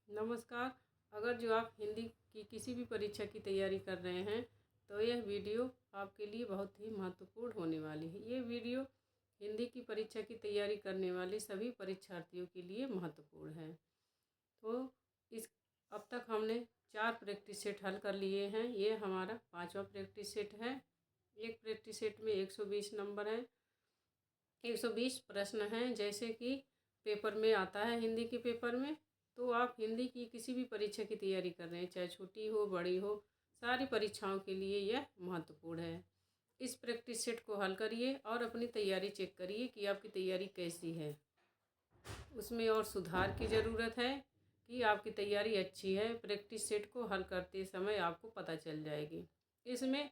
नमस्कार। अगर जो आप हिंदी की किसी भी परीक्षा की तैयारी कर रहे हैं तो यह वीडियो आपके लिए बहुत ही महत्वपूर्ण होने वाली है। ये वीडियो हिंदी की परीक्षा की तैयारी करने वाले सभी परीक्षार्थियों के लिए महत्वपूर्ण है। तो इस अब तक हमने 4 प्रैक्टिस सेट हल कर लिए हैं। ये हमारा 5वां प्रैक्टिस सेट है। एक प्रैक्टिस सेट में 120 नंबर हैं, 120 प्रश्न हैं। जैसे कि पेपर में आता है, हिंदी के पेपर में, तो आप हिंदी की किसी भी परीक्षा की तैयारी कर रहे हैं, चाहे छोटी हो बड़ी हो, सारी परीक्षाओं के लिए यह महत्वपूर्ण है। इस प्रैक्टिस सेट को हल करिए और अपनी तैयारी चेक करिए कि आपकी तैयारी कैसी है। उसमें और सुधार की ज़रूरत है कि आपकी तैयारी अच्छी है। प्रैक्टिस सेट को हल करते समय आपको पता चल जाएगी। इसमें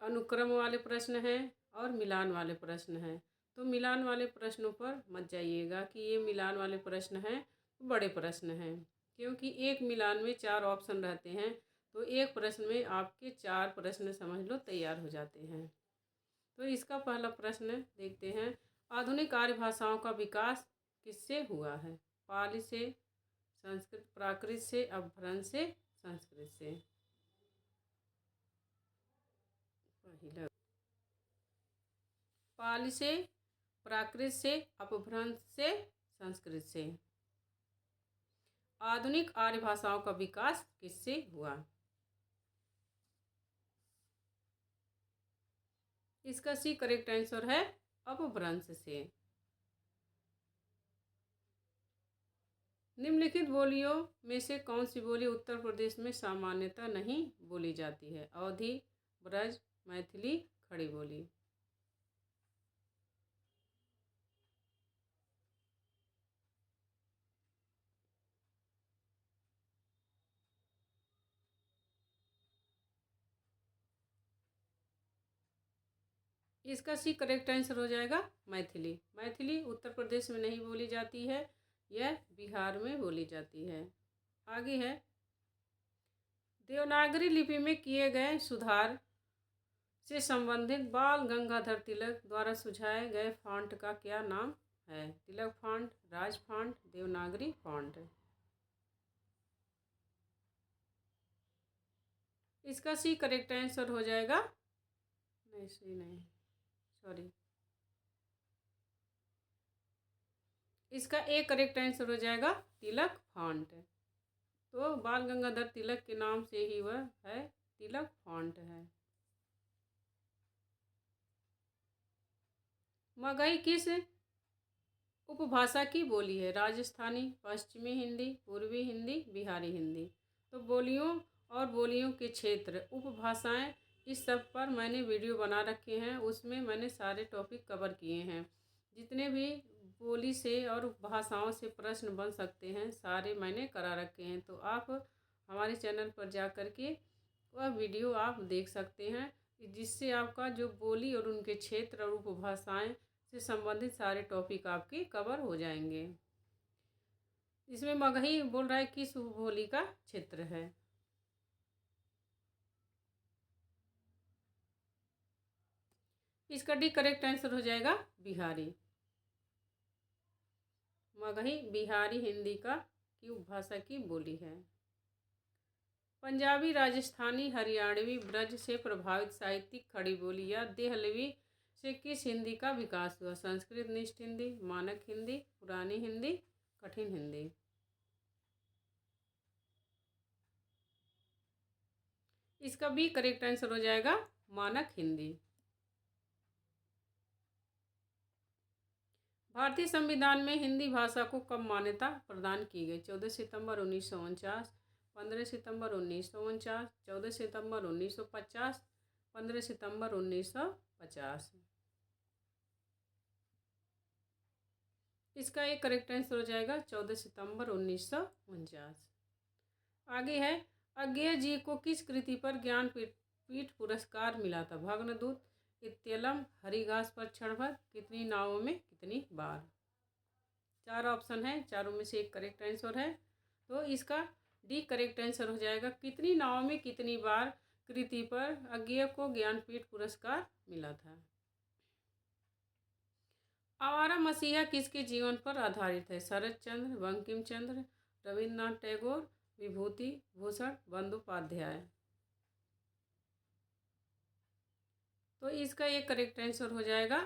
अनुक्रम वाले प्रश्न हैं और मिलान वाले प्रश्न हैं। तो मिलान वाले प्रश्नों पर मत जाइएगा कि ये मिलान वाले प्रश्न हैं, बड़े प्रश्न हैं, क्योंकि एक मिलान में 4 ऑप्शन रहते हैं। तो एक प्रश्न में आपके 4 प्रश्न समझ लो तैयार हो जाते हैं। तो इसका पहला प्रश्न देखते हैं। आधुनिक आर्य भाषाओं का विकास किससे हुआ है? पाली से, संस्कृत, प्राकृत से, अपभ्रंश से, संस्कृत से। पहला पाली से, प्राकृत से, अपभ्रंश से, संस्कृत से। आधुनिक आर्य भाषाओं का विकास किससे हुआ? इसका सी करेक्ट आंसर है अपभ्रंश से। निम्नलिखित बोलियों में से कौन सी बोली उत्तर प्रदेश में सामान्यतः नहीं बोली जाती है? अवधी, ब्रज, मैथिली, खड़ी बोली। इसका सी करेक्ट आंसर हो जाएगा मैथिली। मैथिली उत्तर प्रदेश में नहीं बोली जाती है, यह बिहार में बोली जाती है। आगे है, देवनागरी लिपि में किए गए सुधार से संबंधित बाल गंगाधर तिलक द्वारा सुझाए गए फॉन्ट का क्या नाम है? तिलक फॉन्ट, राज फॉन्ट, देवनागरी फॉन्ट। इसका सी करेक्ट आंसर हो जाएगा, नहीं सी नहीं, सॉरी, इसका ए करेक्ट आंसर हो जाएगा तिलक फॉन्ट। तो बाल गंगाधर तिलक के नाम से ही वह है, तिलक फॉन्ट है। मगही किस उपभाषा की बोली है? राजस्थानी, पश्चिमी हिंदी, पूर्वी हिंदी, बिहारी हिंदी। तो बोलियों और बोलियों के क्षेत्र, उपभाषाएं, इस सब पर मैंने वीडियो बना रखे हैं। उसमें मैंने सारे टॉपिक कवर किए हैं। जितने भी बोली से और भाषाओं से प्रश्न बन सकते हैं सारे मैंने करा रखे हैं। तो आप हमारे चैनल पर जा कर के वह वीडियो आप देख सकते हैं, जिससे आपका जो बोली और उनके क्षेत्र और उपभाषाएं से संबंधित सारे टॉपिक आपके कवर हो जाएंगे। इसमें मगही बोल रहा है किस बोली का क्षेत्र है? इसका डी करेक्ट आंसर हो जाएगा बिहारी। मगही बिहारी हिंदी की उपभाषा की बोली है। पंजाबी, राजस्थानी, हरियाणवी, ब्रज से प्रभावित साहित्यिक खड़ी बोली या देहलवी से किस हिंदी का विकास हुआ? संस्कृत निष्ठ हिंदी, मानक हिंदी, पुरानी हिंदी, कठिन हिंदी। इसका भी करेक्ट आंसर हो जाएगा मानक हिंदी। भारतीय संविधान में हिंदी भाषा को कब मान्यता प्रदान की गई? 14 सितंबर 1949, 15 सितंबर 1949, 14 सितंबर 1950, 15 सितंबर 1950। इसका एक करेक्ट आंसर हो जाएगा 14 सितंबर 1949। आगे है, अज्ञेय जी को किस कृति पर ज्ञानपीठ पुरस्कार मिला था? भग्नदूत, इत्यलम, हरिघास पर क्षण भर, कितनी नावों में कितनी बार। 4 ऑप्शन है, चारों में से एक करेक्ट आंसर है। तो इसका डी करेक्ट आंसर हो जाएगा कितनी नावों में कितनी बार कृति पर अज्ञेय को ज्ञानपीठ पुरस्कार मिला था। आवारा मसीहा किसके जीवन पर आधारित है? शरत चंद्र, बंकिम चंद्र, रविन्द्रनाथ टैगोर, विभूति भूषण बंदोपाध्याय। तो इसका एक करेक्ट आंसर हो जाएगा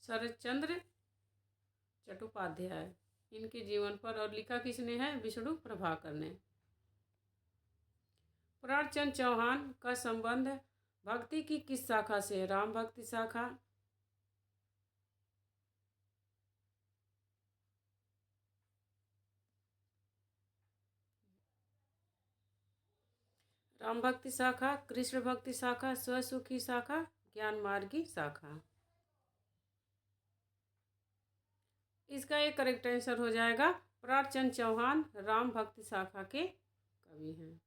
शरत चंद्र चट्टोपाध्याय। इनके जीवन पर और लिखा किसने है? विष्णु प्रभाकर ने। प्राणचंद चौहान का संबंध भक्ति की किस शाखा से है? राम भक्ति शाखा, राम भक्ति शाखा, कृष्ण भक्ति शाखा, स्वसुखी शाखा, ज्ञान मार्गी शाखा। इसका एक करेक्ट आंसर हो जाएगा प्राणचंद चौहान राम भक्ति शाखा के कवि हैं।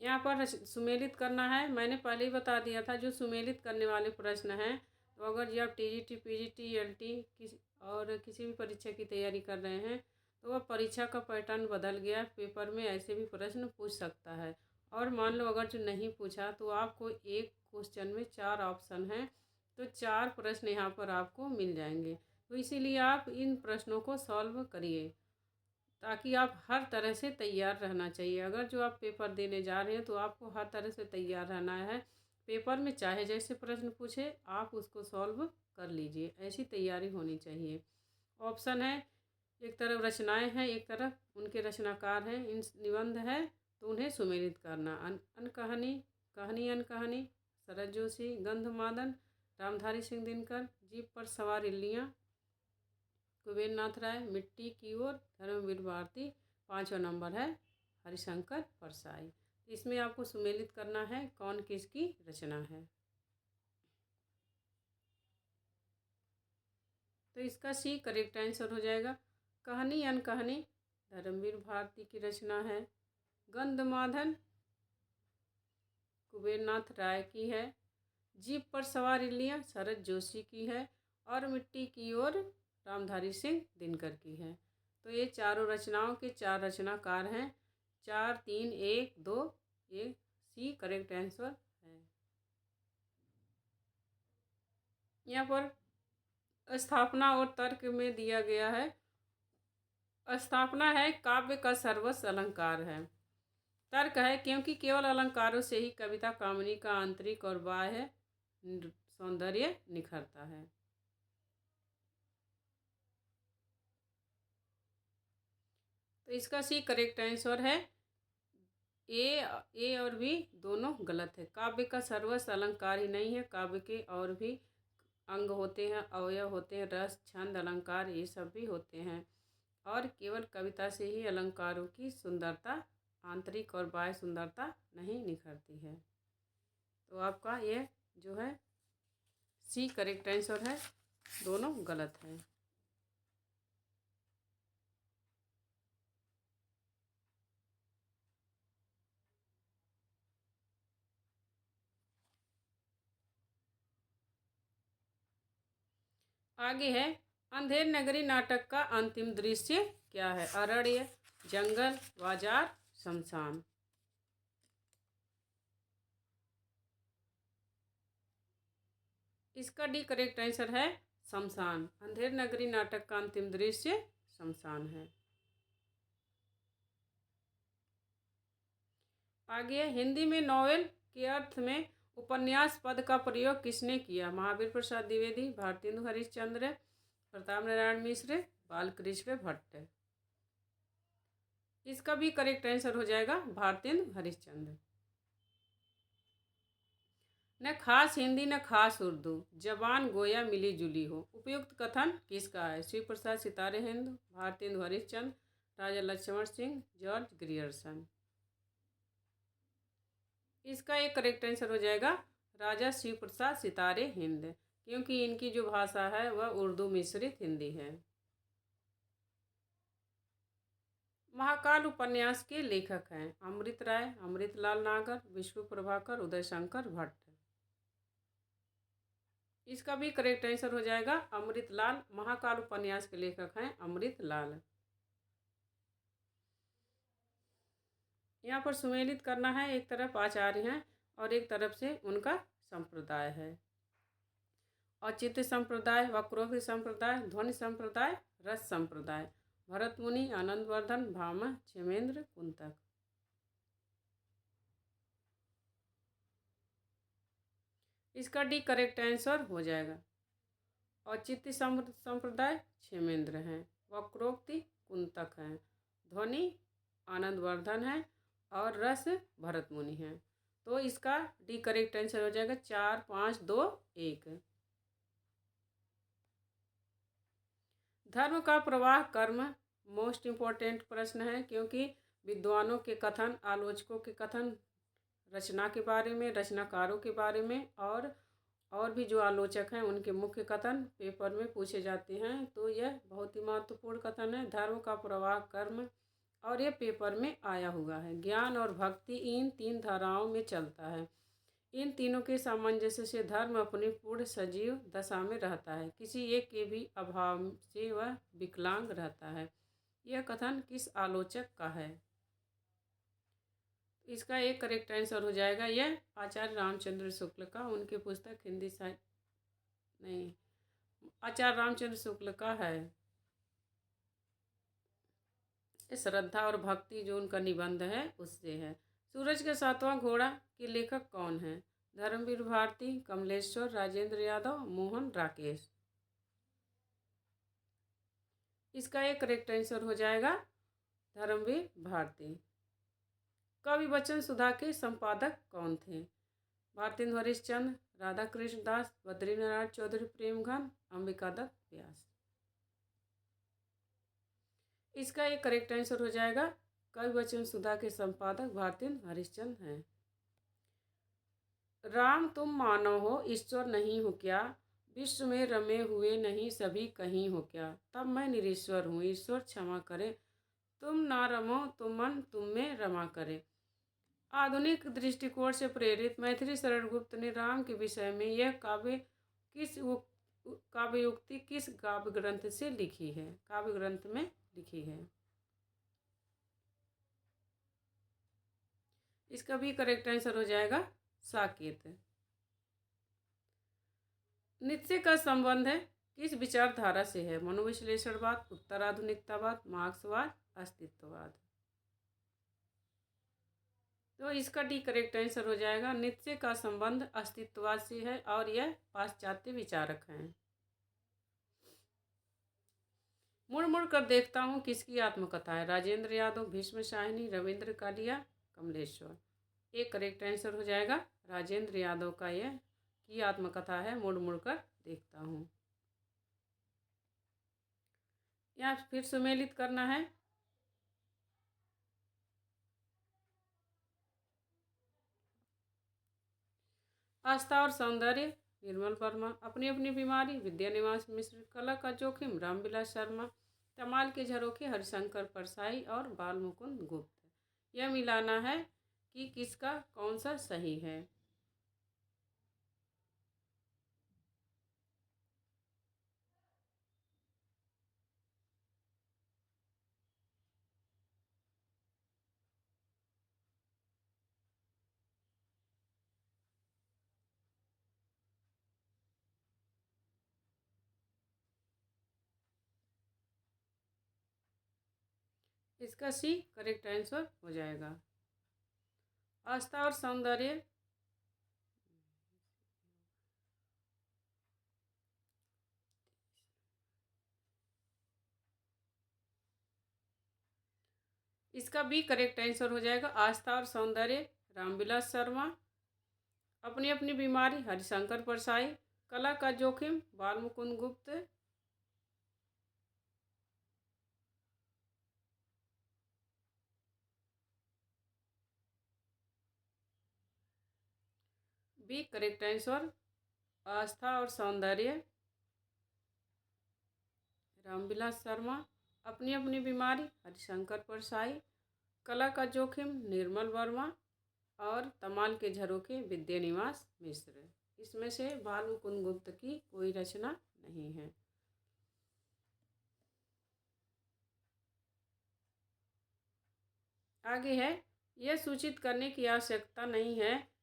यहाँ पर सुमेलित करना है। मैंने पहले ही बता दिया था जो सुमेलित करने वाले प्रश्न हैं, तो अगर जब टीजीटी, पीजीटी, एलटी और किसी भी परीक्षा की तैयारी कर रहे हैं तो वह परीक्षा का पैटर्न बदल गया, पेपर में ऐसे भी प्रश्न पूछ सकता है। और मान लो अगर जो नहीं पूछा तो आपको एक क्वेश्चन में 4 ऑप्शन हैं, तो 4 प्रश्न यहाँ पर आपको मिल जाएंगे। तो इसीलिए आप इन प्रश्नों को सॉल्व करिए ताकि आप हर तरह से तैयार रहना चाहिए। अगर जो आप पेपर देने जा रहे हैं तो आपको हर तरह से तैयार रहना है। पेपर में चाहे जैसे प्रश्न पूछे आप उसको सॉल्व कर लीजिए, ऐसी तैयारी होनी चाहिए। ऑप्शन है, एक तरफ रचनाएं हैं, एक तरफ उनके रचनाकार हैं, इन निबंध है तो उन्हें सुमेलित करना। अनकहानी, कहानी अनकहानी, शरत जोशी, गंधमादन, रामधारी सिंह दिनकर, जीप पर सवार इल्लियाँ, कुबेरनाथ राय, मिट्टी की ओर, धर्मवीर भारती। 5वां नंबर है हरिशंकर परसाई। इसमें आपको सुमेलित करना है कौन किसकी रचना है। तो इसका सी करेक्ट आंसर हो जाएगा। कहानी अनकहानी धर्मवीर भारती की रचना है। गंधमादन कुबेरनाथ राय की है। जीप पर सवार इल्लियाँ शरत जोशी की है। और मिट्टी की ओर रामधारी सिंह दिनकर की है। तो ये चारों रचनाओं के 4 रचनाकार हैं। 4, 3, 1, 2, ये सी करेक्ट आंसर है। यहाँ पर स्थापना और तर्क में दिया गया है। स्थापना है काव्य का सर्वस्व अलंकार है। तर्क है क्योंकि केवल अलंकारों से ही कविता कामनी का आंतरिक और बाह्य सौंदर्य निखरता है। तो इसका सी करेक्ट आंसर है। ए और बी दोनों गलत है। काव्य का सर्वस्व अलंकार ही नहीं है, काव्य के और भी अंग होते हैं, अवयव होते हैं, रस, छंद, अलंकार ये सब भी होते हैं। और केवल कविता से ही अलंकारों की सुंदरता, आंतरिक और बाह्य सुंदरता नहीं निखरती है। तो आपका ये जो है सी करेक्ट आंसर है, दोनों गलत है। आगे है अंधेर नगरी नाटक का अंतिम दृश्य क्या है? अरण्य, जंगल, बाजार, शमशान। इसका डी करेक्ट आंसर है शमशान। अंधेर नगरी नाटक का अंतिम दृश्य शमशान है। आगे हिंदी में नॉवेल के अर्थ में उपन्यास पद का प्रयोग किसने किया? महावीर प्रसाद द्विवेदी, भारतेंदु हरिश्चंद्र, प्रताप नारायण मिश्र, बालकृष्ण भट्ट। इसका भी करेक्ट आंसर हो जाएगा भारतेंदु हरिश्चंद्र। न खास हिंदी न खास उर्दू, जबान गोया मिली जुली हो। उपयुक्त कथन किसका है? शिव प्रसाद सितारे हिंद, भारतेंदु हरिश्चंद्र, राजा लक्ष्मण सिंह, जॉर्ज ग्रियर्सन। इसका एक करेक्ट आंसर हो जाएगा राजा शिव प्रसाद सितारे हिंद, क्योंकि इनकी जो भाषा है वह उर्दू मिश्रित हिंदी है। महाकाल उपन्यास के लेखक हैं अमृत राय, अमृतलाल नागर, विष्णु प्रभाकर, उदय शंकर भट्ट। इसका भी करेक्ट आंसर हो जाएगा अमृतलाल। महाकाल उपन्यास के लेखक हैं अमृतलाल। यहाँ पर सुमेलित करना है, एक तरफ आचार्य हैं और एक तरफ से उनका संप्रदाय है। औचित्य संप्रदाय, वक्रोक्ति संप्रदाय, ध्वनि संप्रदाय, रस संप्रदाय। भरतमुनि, आनंदवर्धन, भामह, क्षेमेंद्र, कुंतक। इसका डी करेक्ट आंसर हो जाएगा। औचित्य संप्रदाय क्षेमेंद्र हैं, वक्रोक्ति कुंतक हैं, ध्वनि आनंदवर्धन है और रस भरतमुनि है। तो इसका डी करेक्ट आंसर हो जाएगा 4, 5, 2, 1। धर्म का प्रवाह कर्म मोस्ट इम्पोर्टेंट प्रश्न है, क्योंकि विद्वानों के कथन, आलोचकों के कथन, रचना के बारे में, रचनाकारों के बारे में और भी जो आलोचक हैं उनके मुख्य कथन पेपर में पूछे जाते हैं। तो यह बहुत ही महत्वपूर्ण कथन है, धर्म का प्रवाह कर्म, और यह पेपर में आया हुआ है। ज्ञान और भक्ति इन 3 धाराओं में चलता है। इन तीनों के सामंजस्य से धर्म अपनी पूर्ण सजीव दशा में रहता है, किसी एक के भी अभाव से वह विकलांग रहता है। यह कथन किस आलोचक का है? इसका एक करेक्ट आंसर हो जाएगा यह आचार्य रामचंद्र शुक्ल का, उनकी पुस्तक हिंदी साहित्य नहीं, आचार्य रामचंद्र शुक्ल का है। श्रद्धा और भक्ति जो उनका निबंध है उससे है। सूरज का 7वां घोड़ा के लेखक कौन है? धर्मवीर भारती, कमलेश्वर, राजेंद्र यादव, मोहन राकेश। इसका एक करेक्ट आंसर हो जाएगा धर्मवीर भारती। कवि बच्चन सुधा के संपादक कौन थे? भारतेंदु हरिश्चंद्र, राधा कृष्ण दास, बद्रीनारायण चौधरी प्रेमघन, अंबिका दत्त व्यास। इसका एक करेक्ट आंसर हो जाएगा कवि बच्चन सुधा के संपादक भारतेंदु हरिश्चंद्र हैं। राम तुम मानव हो ईश्वर नहीं हो क्या, विश्व में रमे हुए नहीं सभी कहीं हो क्या, तब मैं निरीश्वर हूँ ईश्वर क्षमा करे, तुम ना रमो तो मन तुम में रमा करे। आधुनिक दृष्टिकोण से प्रेरित मैथिली शरण गुप्त ने राम के विषय में यह काव्ययुक्ति किस काव्य ग्रंथ से लिखी है? काव्य ग्रंथ में लिखी है। इसका भी करेक्ट आंसर हो जाएगा साकेत। नित्य का संबंध है किस विचारधारा से है? मनोविश्लेषणवाद, उत्तराधुनिकतावाद, मार्क्सवाद, अस्तित्ववाद। तो इसका डी करेक्ट आंसर हो जाएगा नित्य का संबंध अस्तित्ववाद से है और यह पाश्चात्य विचारक हैं। मुड़ मुड़ कर देखता हूँ किसकी आत्मकथा है? राजेंद्र यादव, भीष्म शाहिनी, रविंद्र कालिया, कमलेश्वर। एक करेक्ट आंसर हो जाएगा राजेंद्र यादव का यह की आत्मकथा है मुड़ मुड़ कर देखता हूँ। यहाँ फिर सुमेलित करना है। आस्था और सौंदर्य निर्मल वर्मा, अपनी अपनी बीमारी विद्यानिवास मिश्र, कला का जोखिम रामविलास शर्मा, कमाल के झरोखे हरिशंकर परसाई और बाल मुकुंद गुप्त। यह मिलाना है कि किसका कौन सा सही है। इसका सी करेक्ट आंसर हो जाएगा। आस्था और सौंदर्य इसका बी करेक्ट आंसर हो जाएगा। आस्था और सौंदर्य रामविलास शर्मा, अपनी अपनी बीमारी हरिशंकर परसाई, कला का जोखिम बाल मुकुंद गुप्त। बी करेक्ट आंसर आस्था और सौंदर्य रामविलास शर्मा, अपनी अपनी बीमारी हरिशंकर परसाई, कला का जोखिम निर्मल वर्मा और तमाल के झरोखे विद्यानिवास मिश्र। इसमें से बाल मुकुंद गुप्त की कोई रचना नहीं है। आगे है, यह सूचित करने की आवश्यकता नहीं है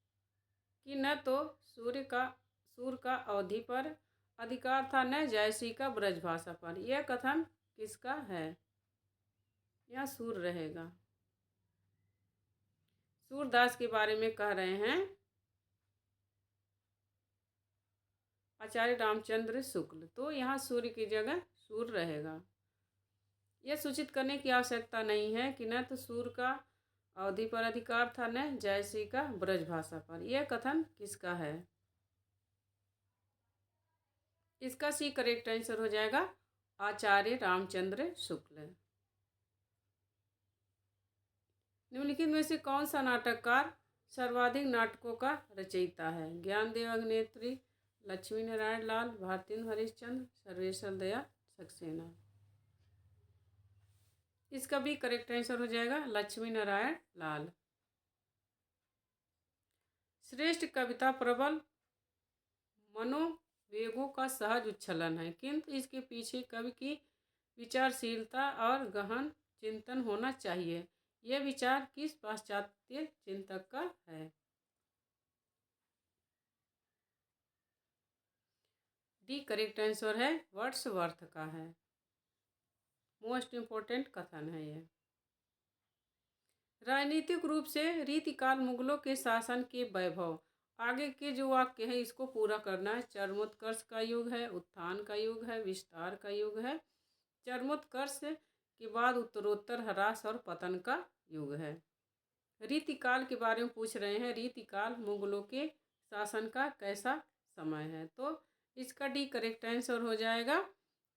कि न तो सूर का अवधि पर अधिकार था न जयश्री का ब्रजभाषा पर। यह कथन किसका है? यहाँ सूर रहेगा। सूरदास के बारे में कह रहे हैं आचार्य रामचंद्र शुक्ल, तो यहाँ सूर्य की जगह सूर रहेगा। यह सूचित करने की आवश्यकता नहीं है कि न तो सूर का अवधि पर अधिकार था न जयश्री का ब्रजभाषा पर। यह कथन किसका है? इसका सी करेक्ट आंसर हो जाएगा आचार्य रामचंद्र शुक्ल। निम्नलिखित में से कौन सा नाटककार सर्वाधिक नाटकों का रचयिता है? ज्ञानदेव अग्नेत्री, लक्ष्मी नारायण लाल, भारतेंदु हरिश्चंद्र, सर्वेश्वर दयाल सक्सेना। इसका भी करेक्ट आंसर हो जाएगा लक्ष्मी नारायण लाल। श्रेष्ठ कविता प्रबल मनोवेगों का सहज उच्छलन है, किंतु इसके पीछे कवि की विचारशीलता और गहन चिंतन होना चाहिए। यह विचार किस पाश्चात्य चिंतक का है? डी करेक्ट आंसर है वर्ड्सवर्थ का है। मोस्ट इम्पोर्टेंट कथन है यह। राजनीतिक रूप से रीतिकाल मुगलों के शासन के वैभव। आगे के जो वाक्य है इसको पूरा करना है। चरमोत्कर्ष का युग है, उत्थान का युग है, विस्तार का युग है। चरमोत्कर्ष के बाद उत्तरोत्तर ह्रास और पतन का युग है। रीतिकाल के बारे में पूछ रहे हैं। रीतिकाल मुगलों के शासन का कैसा समय है? तो इसका डी करेक्ट आंसर हो जाएगा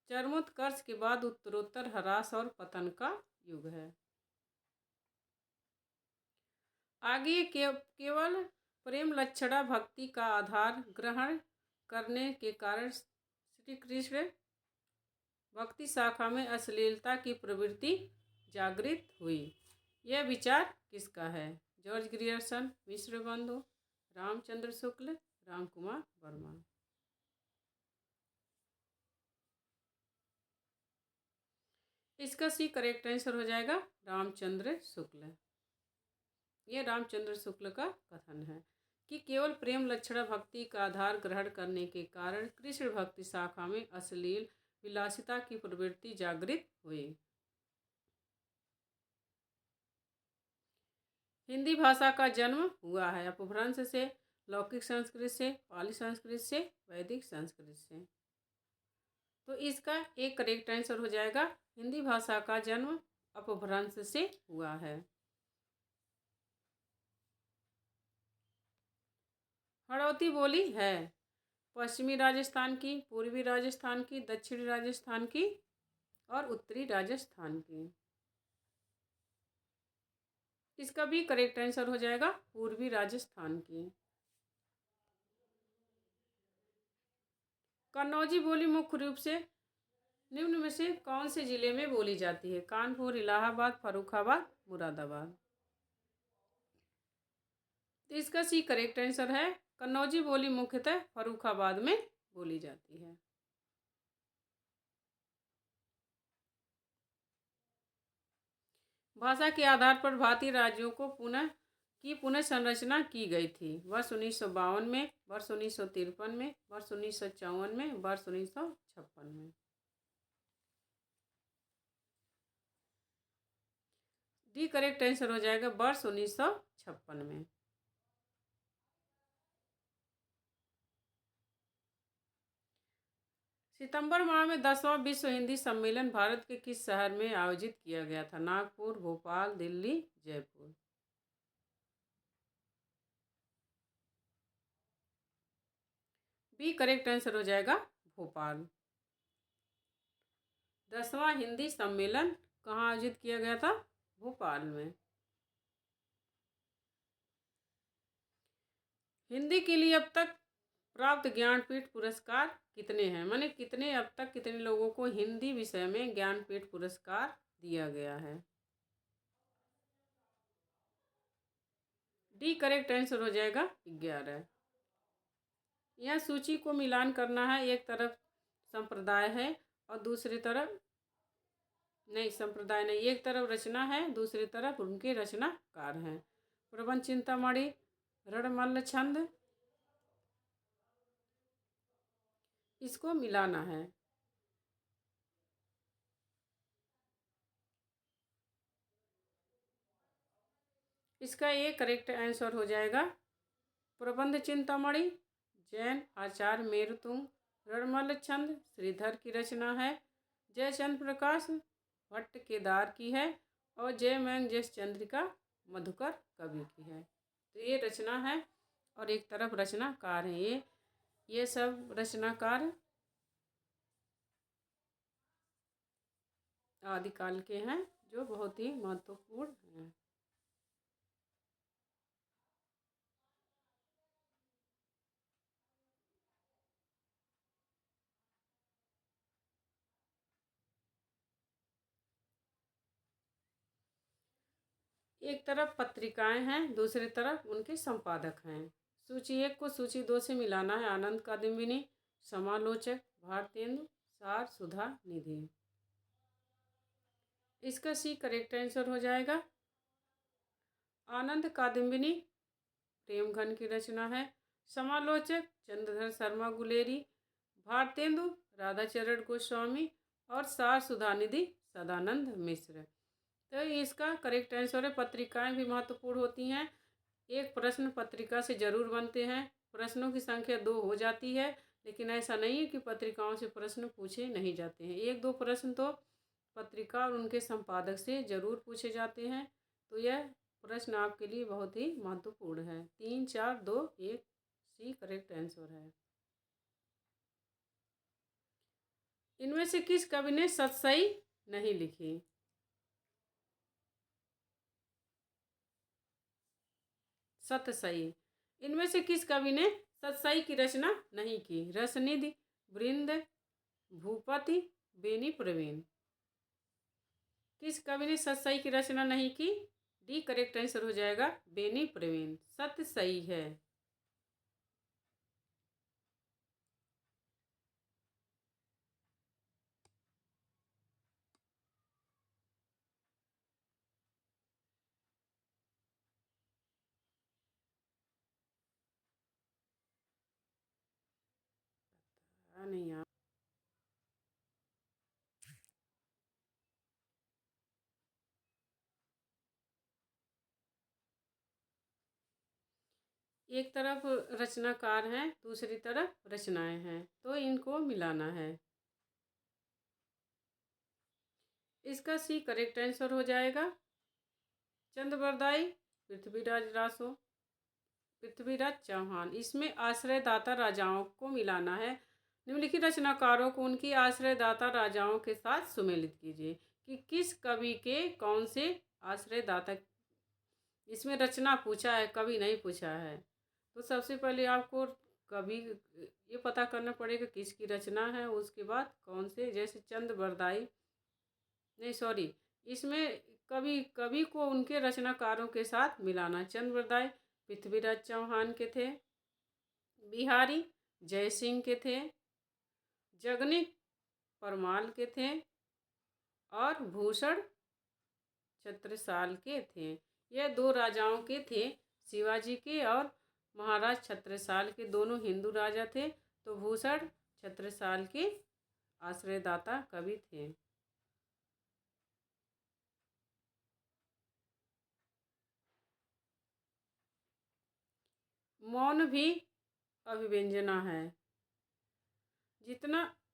चरमोत्कर्ष के बाद उत्तरोत्तर ह्रास और पतन का युग है। आगे केवल प्रेम लक्षणा भक्ति का आधार ग्रहण करने के कारण श्री कृष्ण भक्ति शाखा में अश्लीलता की प्रवृत्ति जागृत हुई। यह विचार किसका है? जॉर्ज ग्रियर्सन, मिश्र बंधु, रामचंद्र शुक्ल, राम कुमार वर्मा। इसका सी करेक्ट आंसर हो जाएगा रामचंद्र शुक्ल। यह रामचंद्र शुक्ल का कथन है कि केवल प्रेम लक्षणा भक्ति का आधार ग्रहण करने के कारण कृष्ण भक्ति शाखा में अश्लील विलासिता की प्रवृत्ति जागृत हुई। हिंदी भाषा का जन्म हुआ है अपभ्रंश से, लौकिक संस्कृत से, पाली संस्कृत से, वैदिक संस्कृत से। तो इसका एक करेक्ट आंसर हो जाएगा हिंदी भाषा का जन्म अपभ्रंश से हुआ है। हड़ौती बोली है पश्चिमी राजस्थान की, पूर्वी राजस्थान की, दक्षिणी राजस्थान की और उत्तरी राजस्थान की। इसका भी करेक्ट आंसर हो जाएगा पूर्वी राजस्थान की। कन्नौजी बोली मुख्य रूप से निम्न में से कौन से जिले में बोली जाती है? कानपुर, इलाहाबाद, फर्रुखाबाद, मुरादाबाद। तो इसका सी करेक्ट आंसर है कन्नौजी बोली मुख्यतः फर्रुखाबाद में बोली जाती है। भाषा के आधार पर भारतीय राज्यों को पुनः संरचना की गई थी। वर्ष 1952 में, वर्ष 1953 में, वर्ष 1954 में, वर्ष 1956 में। डी करेक्ट आंसर हो जाएगा वर्ष 1956 में। सितंबर माह में 10वां विश्व हिंदी सम्मेलन भारत के किस शहर में आयोजित किया गया था? Nagpur, Bhopal, Delhi, Jaipur. B correct answer हो जाएगा भोपाल। 10वां हिंदी सम्मेलन कहाँ आयोजित किया गया था? भोपाल में। हिंदी के लिए अब तक प्राप्त ज्ञानपीठ पुरस्कार कितने हैं? माने कितने अब तक कितने लोगों को हिंदी विषय में ज्ञानपीठ पुरस्कार दिया गया है? डी करेक्ट आंसर हो जाएगा 11। यह सूची को मिलान करना है। एक तरफ संप्रदाय है और दूसरी तरफ नहीं, संप्रदाय नहीं, एक तरफ रचना है, दूसरी तरफ उनके रचनाकार हैं। प्रबंध चिंतामणि, रणमल्ल छंद, इसको मिलाना है। इसका ये करेक्ट आंसर हो जाएगा प्रबंध चिंतामणि, जैन आचार्य मेरुतुंग, रणमल छंद श्रीधर की रचना है, जयचंद्र प्रकाश भट्ट केदार की है और जयमैन जस चंद्रिका मधुकर कवि की है। तो ये रचना है और एक तरफ रचनाकार है। ये सब रचनाकार आदिकाल के हैं जो बहुत ही महत्वपूर्ण हैं। एक तरफ पत्रिकाएं हैं, दूसरी तरफ उनके संपादक हैं। सूची 1 को सूची 2 से मिलाना है। आनंद कादम्बिनी, समालोचक भारतेंदु, सार सुधा निधि। इसका सी करेक्ट आंसर हो जाएगा। आनंद कादम्बिनी प्रेमघन की रचना है। समालोचक चंद्रधर शर्मा गुलेरी, भारतेंदु राधाचरण गोस्वामी और सार सुधानिधि सदानंद मिश्र। तो इसका करेक्ट आंसर है। पत्रिकाएं भी महत्वपूर्ण होती हैं। एक प्रश्न पत्रिका से जरूर बनते हैं। प्रश्नों की संख्या 2 हो जाती है, लेकिन ऐसा नहीं है कि पत्रिकाओं से प्रश्न पूछे नहीं जाते हैं। 1-2 प्रश्न तो पत्रिका और उनके संपादक से जरूर पूछे जाते हैं। तो यह प्रश्न आपके लिए बहुत ही महत्वपूर्ण है। 3, 4, 2, 1 सी करेक्ट आंसर है। इनमें से किस कवि ने सतसई नहीं लिखी? सतसई। इनमें से किस कवि ने सतसई की रचना नहीं की? रसनिधि, वृंद, भूपति, बेनी प्रवीण। किस कवि ने सतसई की रचना नहीं की? डी करेक्ट आंसर हो जाएगा बेनी प्रवीण। सतसई है। नहीं आप एक तरफ रचनाकार हैं, दूसरी तरफ रचनाएं हैं, तो इनको मिलाना है। इसका सी करेक्ट आंसर हो जाएगा चंद्रबरदाई पृथ्वीराज रासो, पृथ्वीराज चौहान। इसमें आश्रयदाता राजाओं को मिलाना है। निम्नलिखित रचनाकारों को उनकी आश्रयदाता राजाओं के साथ सुमेलित कीजिए कि किस कवि के कौन से आश्रयदाता। इसमें रचना पूछा है, कवि नहीं पूछा है। तो सबसे पहले आपको कवि ये पता करना पड़ेगा किसकी रचना है, उसके बाद कौन से, जैसे चंद्रबरदाई नहीं सॉरी, इसमें कवि को उनके रचनाकारों के साथ मिलाना। चंद्रबरदाई पृथ्वीराज चौहान के थे, बिहारी जय सिंह के थे, जगनीक परमाल के थे और भूषण छत्रसाल के थे। यह 2 राजाओं के थे, शिवाजी के और महाराज छत्रसाल के। दोनों हिंदू राजा थे। तो भूषण छत्रसाल के आश्रयदाता कवि थे। मौन भी अभिव्यंजना है।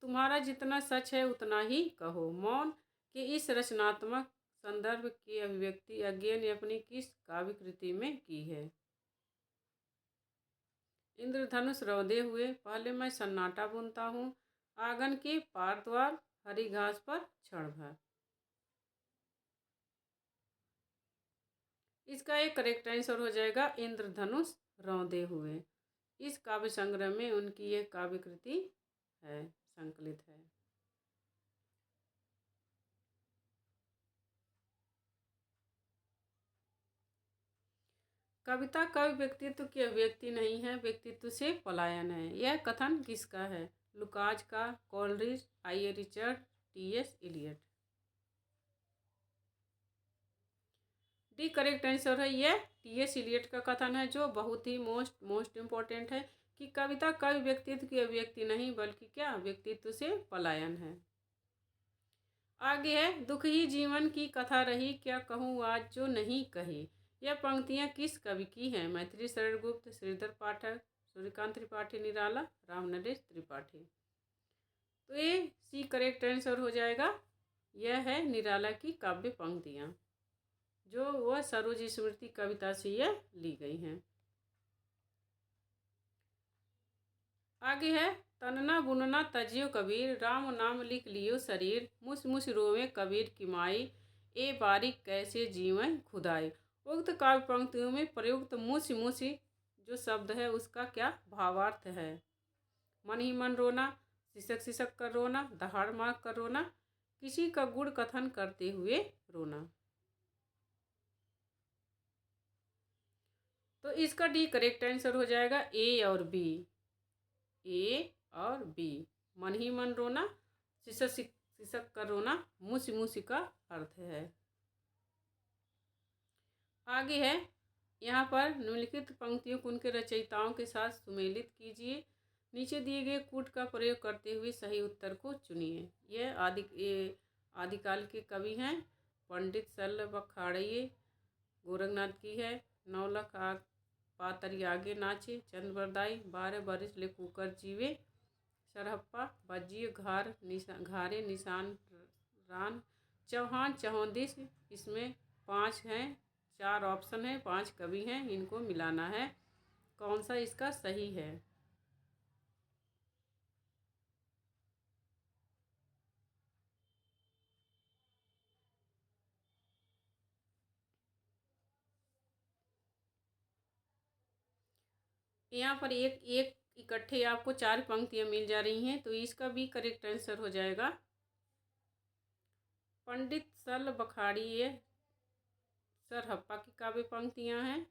तुम्हारा जितना सच है उतना ही कहो। मौन के इस रचनात्मक संदर्भ की अभिव्यक्ति अज्ञे ने अपनी किस काव्य कृति में की है? इंद्रधनुष रौदे हुए, पहले मैं सन्नाटा बुनता हूँ, आंगन के पार द्वार, हरी घास पर क्षण भर। इसका एक करेक्ट आंसर हो जाएगा इंद्रधनुष रौंदे हुए। इस काव्य संग्रह में उनकी यह काव्य कृति है, संकलित है। कविता कवि व्यक्तित्व की अभिव्यक्ति नहीं है, व्यक्तित्व से पलायन है। यह कथन किसका है? लुकाच का, Coleridge, I A. Richard, T S. Eliot. D correct answer है। यह टी.एस. इलियट का कथन है, जो बहुत ही मोस्ट इम्पोर्टेंट है कि कविता कवि व्यक्तित्व की अभिव्यक्ति नहीं बल्कि क्या, व्यक्तित्व से पलायन है। आगे है, दुख ही जीवन की कथा रही, क्या कहूँ आज जो नहीं कही। यह पंक्तियाँ किस कवि की हैं? मैथिली शरण गुप्त, श्रीधर पाठक, सूर्यकांत त्रिपाठी निराला, राम नरेश त्रिपाठी। तो ये सी करेक्ट आंसर हो जाएगा। यह है निराला की काव्य पंक्तियाँ, जो वह सरोज स्मृति कविता से यह ली गई हैं। आगे है, तनना बुनना तजियो कबीर, राम नाम लिख लियो शरीर, मुस मुस रोवे कबीर की माई, ए बारीक कैसे जीवन खुदाई। उक्त काव्य पंक्तियों में प्रयुक्त मुस मुस जो शब्द है उसका क्या भावार्थ है? मन ही मन रोना, सिसक सिसक कर रोना, दहाड़ मार कर रोना, किसी का गुण कथन करते हुए रोना। तो इसका डी करेक्ट आंसर हो जाएगा, ए और बी। ए और बी, मन ही मन रोना, सिसक सिसक कर रोना, मुसी मुसी का अर्थ है। आगे है, यहाँ पर निम्नलिखित पंक्तियों को उनके रचयिताओं के साथ सुमेलित कीजिए। नीचे दिए गए कूट का प्रयोग करते हुए सही उत्तर को चुनिए। यह आदिकाल के कवि हैं। पंडित शल्य बखाड़िए गोरखनाथ की है। नौलख पातरी आगे नाचे, चंद्रबरदाई 12 बरिस ले कुकर जीवे, सरहप्पा बजिए घारे निशान रान, चौहान चौहदिस। इसमें 5 हैं, 4 ऑप्शन है, 5 कवि हैं, इनको मिलाना है। कौन सा इसका सही है? यहाँ पर एक एक इकट्ठे आपको 4 पंक्तियाँ मिल जा रही हैं, तो इसका भी करेक्ट आंसर हो जाएगा। पंडित शल्य बखाड़िए सरहप्पा की काव्य पंक्तियाँ हैं।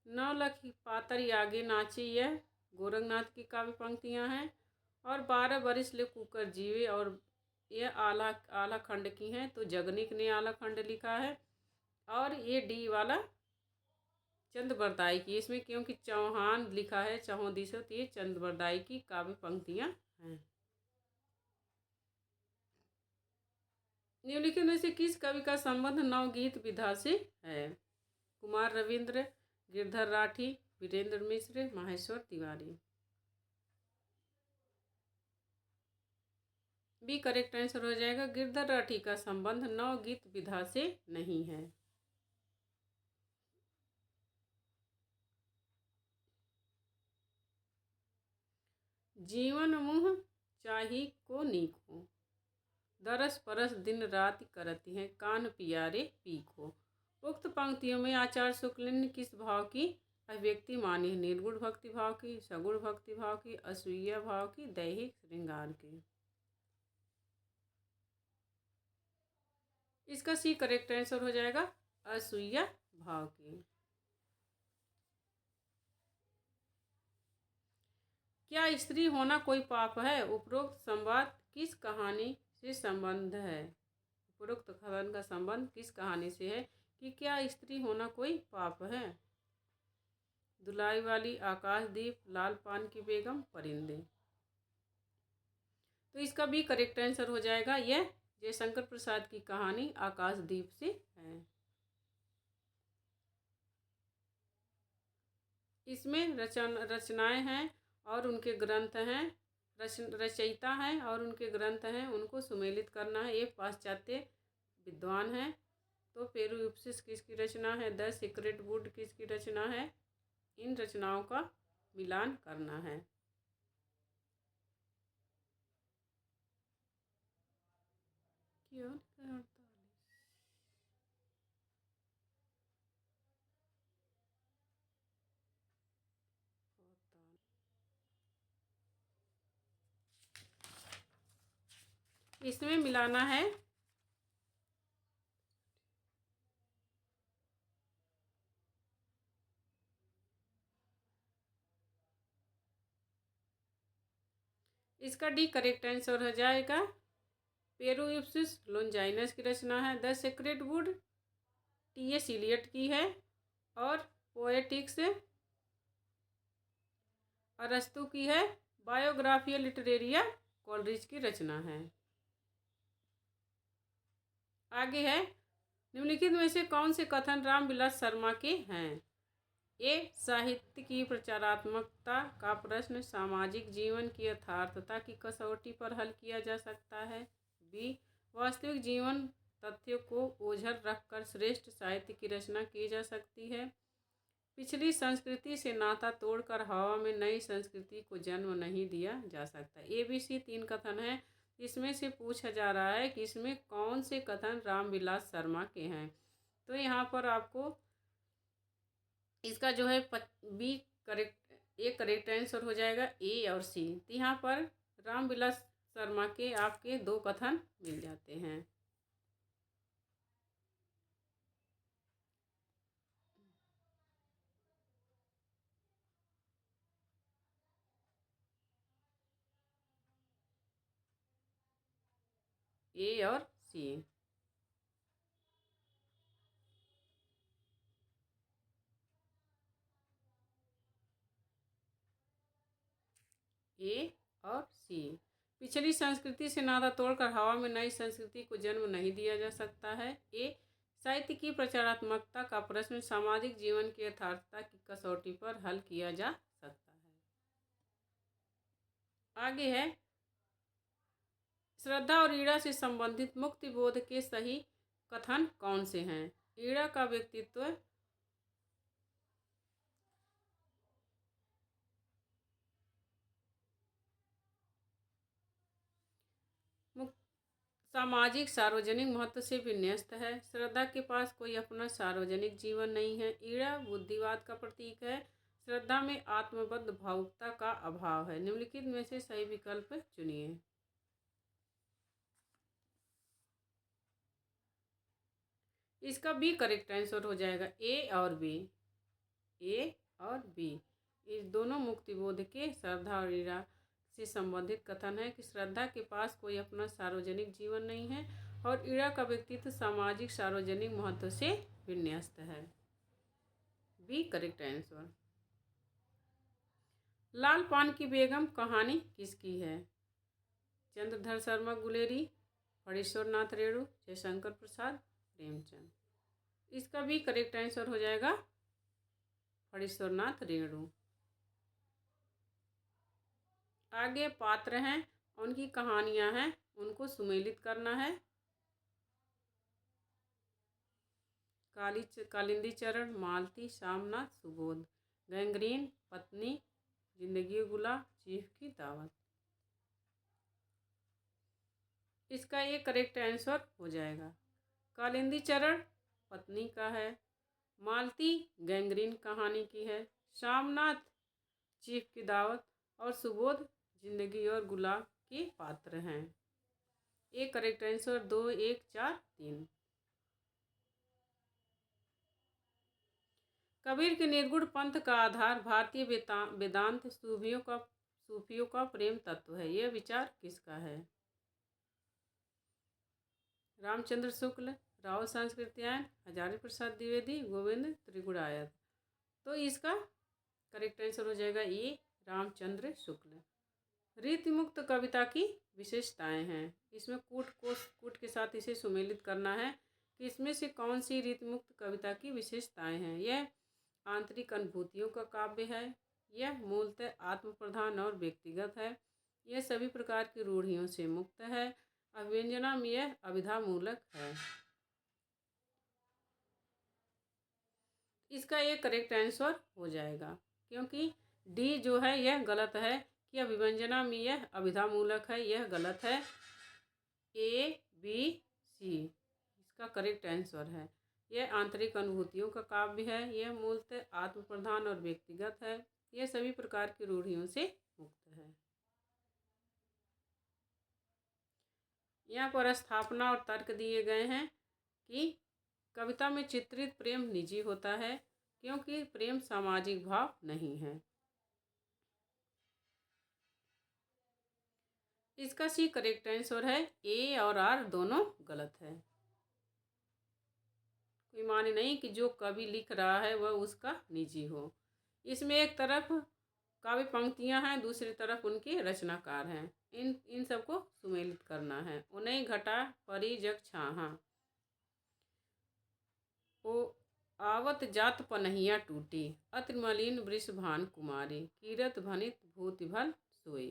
नौलख पातरी आगे नाचे यह गोरखनाथ की काव्य पंक्तियाँ हैं। और 12 बरिस ले कुकर जीवे, और यह आला खंड की हैं, तो जगनिक ने आला खंड लिखा है। और ये डी वाला चंद्रबरदाई की, इसमें क्योंकि चौहान लिखा है चौहदिसो, तो ये चंद्रबरदाई की काव्य पंक्तियाँ हैं। निम्नलिखित में से किस कवि का संबंध नवगीत विधा से है? Kumar Ravindra, Girdhar Rathi, Virendra Mishra, Maheshwar Tiwari. B correct answer हो जाएगा। गिरधर राठी का संबंध नवगीत विधा से नहीं है। जीवन मुह चाही को नीको, दरस परस दिन रात करती हैं, कान पियारे पीको। उक्त पंक्तियों में आचार्य शुक्ल ने किस भाव की अभिव्यक्ति मानी है? निर्गुण भक्ति भाव की, सगुण भक्ति भाव की, असूया भाव की, दैहिक श्रृंगार की। इसका सी करेक्ट आंसर हो जाएगा, असूया भाव की। क्या स्त्री होना कोई पाप है? उपरोक्त संवाद किस कहानी से संबंध है? उपरोक्त कथन का संबंध किस कहानी से है कि क्या स्त्री होना कोई पाप है? दुलाई वाली, आकाशदीप, लाल पान की बेगम, परिंदे। तो इसका भी करेक्ट आंसर हो जाएगा। यह जयशंकर प्रसाद की कहानी आकाशदीप से है। इसमें रचनाएं हैं और उनके ग्रंथ हैं, रचयिता हैं और उनके ग्रंथ हैं, उनको सुमेलित करना है। ये पाश्चात्य विद्वान हैं। तो पेरुयुप्सिस किसकी रचना है? द सीक्रेट वुड किसकी रचना है? इन रचनाओं का मिलान करना है। इसमें मिलाना है इसका डी करेक्ट आंसर हो जाएगा। पेरुयुप्सिस लोंजाइनस की रचना है। The secret wood T S. Eliot की है। और पोएटिक्स अरस्तु की है। बायोग्राफिया लिटरेरिया कोलरिज की रचना है। आगे है, निम्नलिखित में से कौन से कथन रामविलास शर्मा के हैं? ए, साहित्य की प्रचारात्मकता का प्रश्न सामाजिक जीवन की यथार्थता की कसौटी पर हल किया जा सकता है। बी, वास्तविक जीवन तथ्यों को ओझल रखकर श्रेष्ठ साहित्य की रचना की जा सकती है। पिछली संस्कृति से नाता तोड़कर हवा में नई संस्कृति को जन्म नहीं दिया जा सकता। ABC 3 कथन है। इसमें से पूछा जा रहा है कि इसमें कौन से कथन रामविलास शर्मा के हैं। तो यहाँ पर आपको इसका जो है B correct, A correct answer हो जाएगा, ए और सी। तो यहाँ पर रामविलास शर्मा के आपके 2 कथन मिल जाते हैं। ए और सी। ए और सी। पिछली संस्कृति से नाता तोड़कर हवा में नई संस्कृति को जन्म नहीं दिया जा सकता है। ए, साहित्य की प्रचारात्मकता का प्रश्न सामाजिक जीवन की यथार्थता की कसौटी पर हल किया जा सकता है। आगे है, श्रद्धा और ईड़ा से संबंधित मुक्ति बोध के सही कथन कौन से हैं? ईड़ा का व्यक्तित्व सामाजिक सार्वजनिक महत्व से विन्यस्त है। श्रद्धा के पास कोई अपना सार्वजनिक जीवन नहीं है। ईड़ा बुद्धिवाद का प्रतीक है। श्रद्धा में आत्मबद्ध भावुकता का अभाव है। निम्नलिखित में से सही विकल्प चुनिए। इसका बी करेक्ट आंसर हो जाएगा, ए और बी। ए और बी, इस दोनों मुक्तिबोध के श्रद्धा और ईड़ा से संबंधित कथन है कि श्रद्धा के पास कोई अपना सार्वजनिक जीवन नहीं है और ईड़ा का व्यक्तित्व सामाजिक सार्वजनिक महत्व से विन्यस्त है। B correct answer. लाल पान की बेगम कहानी किसकी है? चंद्रधर शर्मा गुलेरी, फणीश्वर नाथ रेणु, जयशंकर प्रसाद, प्रेमचंद। इसका भी करेक्ट आंसर हो जाएगा फणीश्वर नाथ रेणु। आगे पात्र हैं, उनकी कहानियां हैं, उनको सुमेलित करना है। कालिंदी चरण, मालती, शामनाथ, सुबोध, गैंग्रीन, पत्नी, जिंदगी गुलाब, चीफ की दावत। इसका ये करेक्ट आंसर हो जाएगा। कालिंदी चरण पत्नी का है, मालती गैंग्रीन कहानी की है, शामनाथ चीफ की दावत और सुबोध जिंदगी और गुलाब के पात्र हैं। एक करेक्ट आंसर 2, 1, 4, 3। कबीर के निर्गुण पंथ का आधार भारतीय वेदांत सूफियों का प्रेम तत्व है। यह विचार किसका है? रामचंद्र शुक्ल, राव संस्कृत्यायन, हजारी प्रसाद द्विवेदी, गोविंद त्रिगुणायत। तो इसका करेक्ट आंसर हो जाएगा ये रामचंद्र शुक्ल। रीति मुक्त कविता की विशेषताएं हैं। इसमें कूट के साथ इसे सुमेलित करना है कि इसमें से कौन सी रीति मुक्त कविता की विशेषताएं हैं। यह आंतरिक अनुभूतियों का काव्य है। यह मूलतः आत्म प्रधान और व्यक्तिगत है। यह सभी प्रकार की रूढ़ियों से मुक्त है। अभिव्यंजना में यह अभिधा मूलक है। इसका ये करेक्ट आंसर हो जाएगा, क्योंकि डी जो है यह गलत है कि अभिव्यंजना में यह अभिधा मूलक है, यह गलत है। ए, बी, सी इसका करेक्ट आंसर है। यह आंतरिक अनुभूतियों का काव्य है। यह मूलतः आत्म प्रधान और व्यक्तिगत है। यह सभी प्रकार की रूढ़ियों से मुक्त है। यहाँ पर स्थापना और तर्क दिए गए हैं कि कविता में चित्रित प्रेम निजी होता है क्योंकि प्रेम सामाजिक भाव नहीं है। इसका सी करेक्ट आंसर है। ए और आर दोनों गलत है। कोई माने नहीं कि जो कवि लिख रहा है वह उसका निजी हो। इसमें एक तरफ काव्य पंक्तियां हैं, दूसरी तरफ उनके रचनाकार हैं। इन सबको सुमेलित करना है। उन्हें घटा परी जग छाहा। ओ आवत जात पनहिया टूटी, अत्र मलिन वृषभान कुमारी, कीरत भनित भूति भल सोई।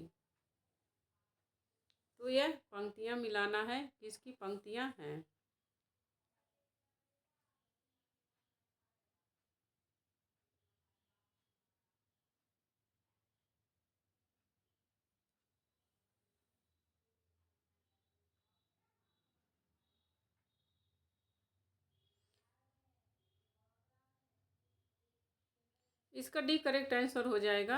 तो यह पंक्तियां मिलाना है, किसकी पंक्तियां हैं? इसका डी करेक्ट आंसर हो जाएगा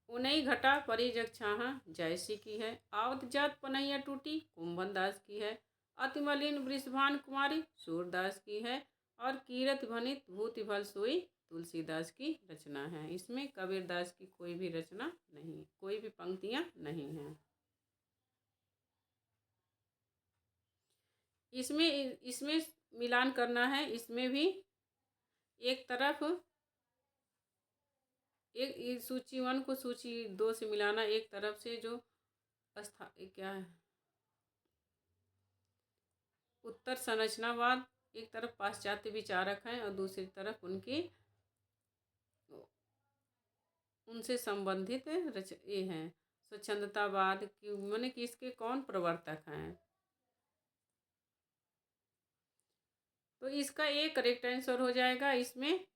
उनई घटा परी जग छाहा जयसी की है, आवत जात पनैया टूटी कुंभन दास की है, अतिमलिन वृषभान कुमारी सूरदास की है, और कीरत भनित भूति भल सोई तुलसीदास की रचना है। इसमें कबीरदास की कोई भी रचना नहीं, कोई भी पंक्तियां नहीं हैं। इसमें इसमें मिलान करना है। इसमें भी एक तरफ एक सूची 1 को सूची 2 से मिलाना, एक तरफ से जो क्या है उत्तर संरचनावाद, एक तरफ पाश्चात्य विचारक हैं और दूसरी तरफ उनसे संबंधित ये हैं स्वच्छंदतावाद की, माने कि इसके कौन प्रवर्तक हैं। तो इसका एक करेक्ट आंसर हो जाएगा। इसमें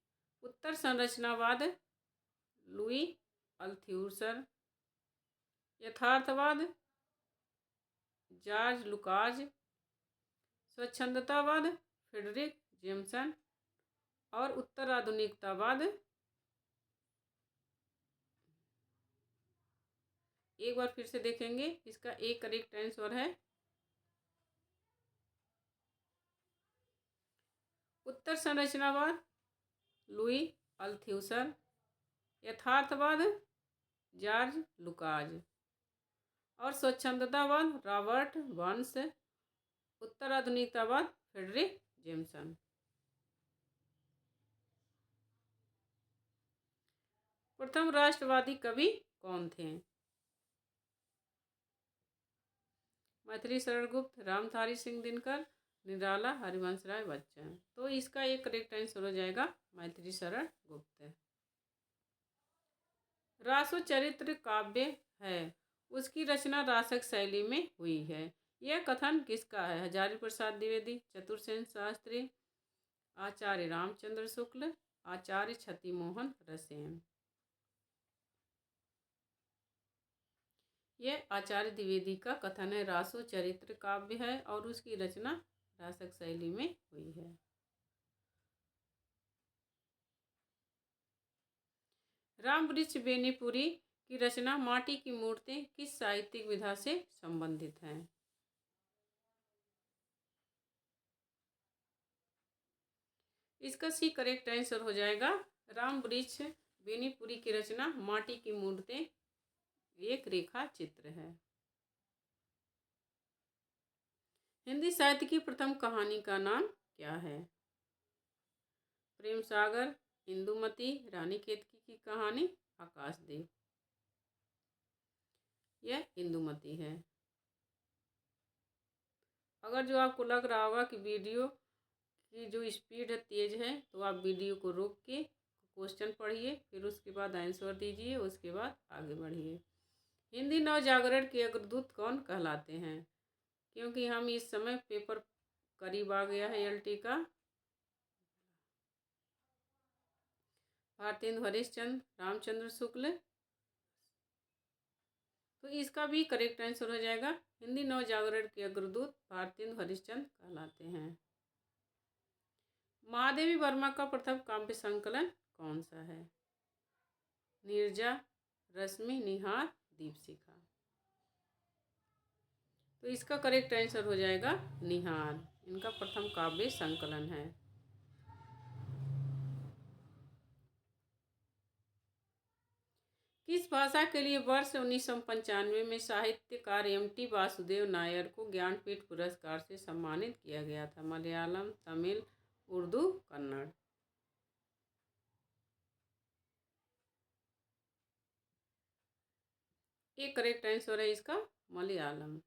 उत्तर संरचनावाद लुई अल्थ्यूसर, यथार्थवाद जॉर्ज लुकाज, स्वच्छंदतावाद फ्रेडरिक जेम्सन, और उत्तराधुनिकतावाद, एक बार फिर से देखेंगे। इसका एक करेक्ट आंसर है उत्तर संरचनावाद लुई अल्थ्यूसर, यथार्थवाद जॉर्ज लुकाज, और स्वच्छंदतावाद रॉबर्ट बर्न्स, उत्तराधुनिकतावाद फ्रेडरिक जेम्सन। प्रथम राष्ट्रवादी कवि कौन थे? मैथिली शरण गुप्त, रामधारी सिंह दिनकर, निराला हरिवंश राय बच्चन। तो इसका एक करेक्ट आंसर हो जाएगा मैथिली शरण गुप्त। रासो चरित्र काव्य है, उसकी रचना रासक शैली में हुई है। यह कथन किसका है? हजारी प्रसाद द्विवेदी, चतुरसेन शास्त्री, आचार्य रामचंद्र शुक्ल, आचार्य छतिमोहन रसेन। यह आचार्य द्विवेदी का कथन है। रासो चरित्र काव्य है और उसकी रचना रासक शैली में हुई है। रामवृक्ष बेनीपुरी की रचना माटी की मूर्तें किस साहित्यिक विधा से संबंधित हैं? इसका सी करेक्ट आंसर हो जाएगा रामवृक्ष बेनीपुरी की रचना माटी की मूर्तें एक रेखा चित्र है। हिंदी साहित्य की प्रथम कहानी का नाम क्या है? प्रेम सागर, इंदुमती, रानी केतकी की कहानी, आकाशदीप। यह इंदुमती है। अगर जो आपको लग रहा होगा कि वीडियो की जो स्पीड है तेज है, तो आप वीडियो को रोक के क्वेश्चन पढ़िए, फिर उसके बाद आंसर दीजिए, उसके बाद आगे बढ़िए। हिंदी नवजागरण के अग्रदूत कौन कहलाते हैं? क्योंकि हम इस समय पेपर करीब आ गया है एलटी का। भारतेंदु हरिश्चंद्र, रामचंद्र शुक्ल। तो इसका भी करेक्ट आंसर हो जाएगा हिंदी नवजागरण के अग्रदूत भारतेंदु हरिश्चंद्र कहलाते हैं। महादेवी वर्मा का प्रथम काव्य संकलन कौन सा है? नीरजा, रश्मि, निहार, दीपशिखा। तो इसका करेक्ट आंसर हो जाएगा निहार, इनका प्रथम काव्य संकलन है। किस भाषा के लिए वर्ष 1995 में साहित्यकार एम.टी. वासुदेव नायर को ज्ञानपीठ पुरस्कार से सम्मानित किया गया था? मलयालम, तमिल, उर्दू, कन्नड़। एक करेक्ट आंसर है इसका मलयालम।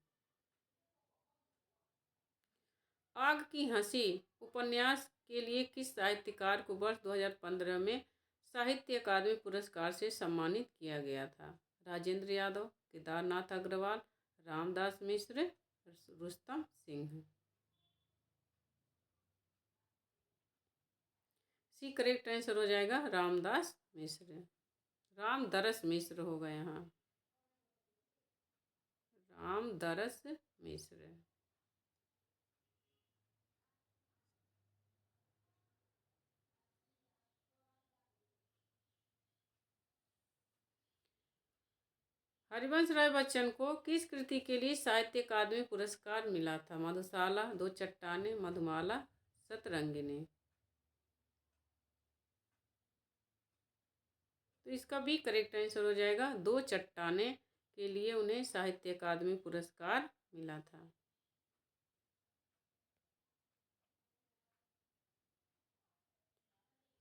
आग की हंसी उपन्यास के लिए किस साहित्यकार को वर्ष 2015 में साहित्य अकादमी पुरस्कार से सम्मानित किया गया था? Rajendra Yadav, Kedarnath Agrawal, Ramdas Mishra, Rustam Singh. C correct answer हो जाएगा रामदास मिश्र। रामदरस मिश्र होगा यहाँ, रामदरस मिश्र। हरिवंश राय बच्चन को किस कृति के लिए साहित्य अकादमी पुरस्कार मिला था? मधुशाला, दो चट्टानें, मधुमाला, सतरंगिनी। तो इसका भी करेक्ट आंसर हो जाएगा दो चट्टानें के लिए उन्हें साहित्य अकादमी पुरस्कार मिला था।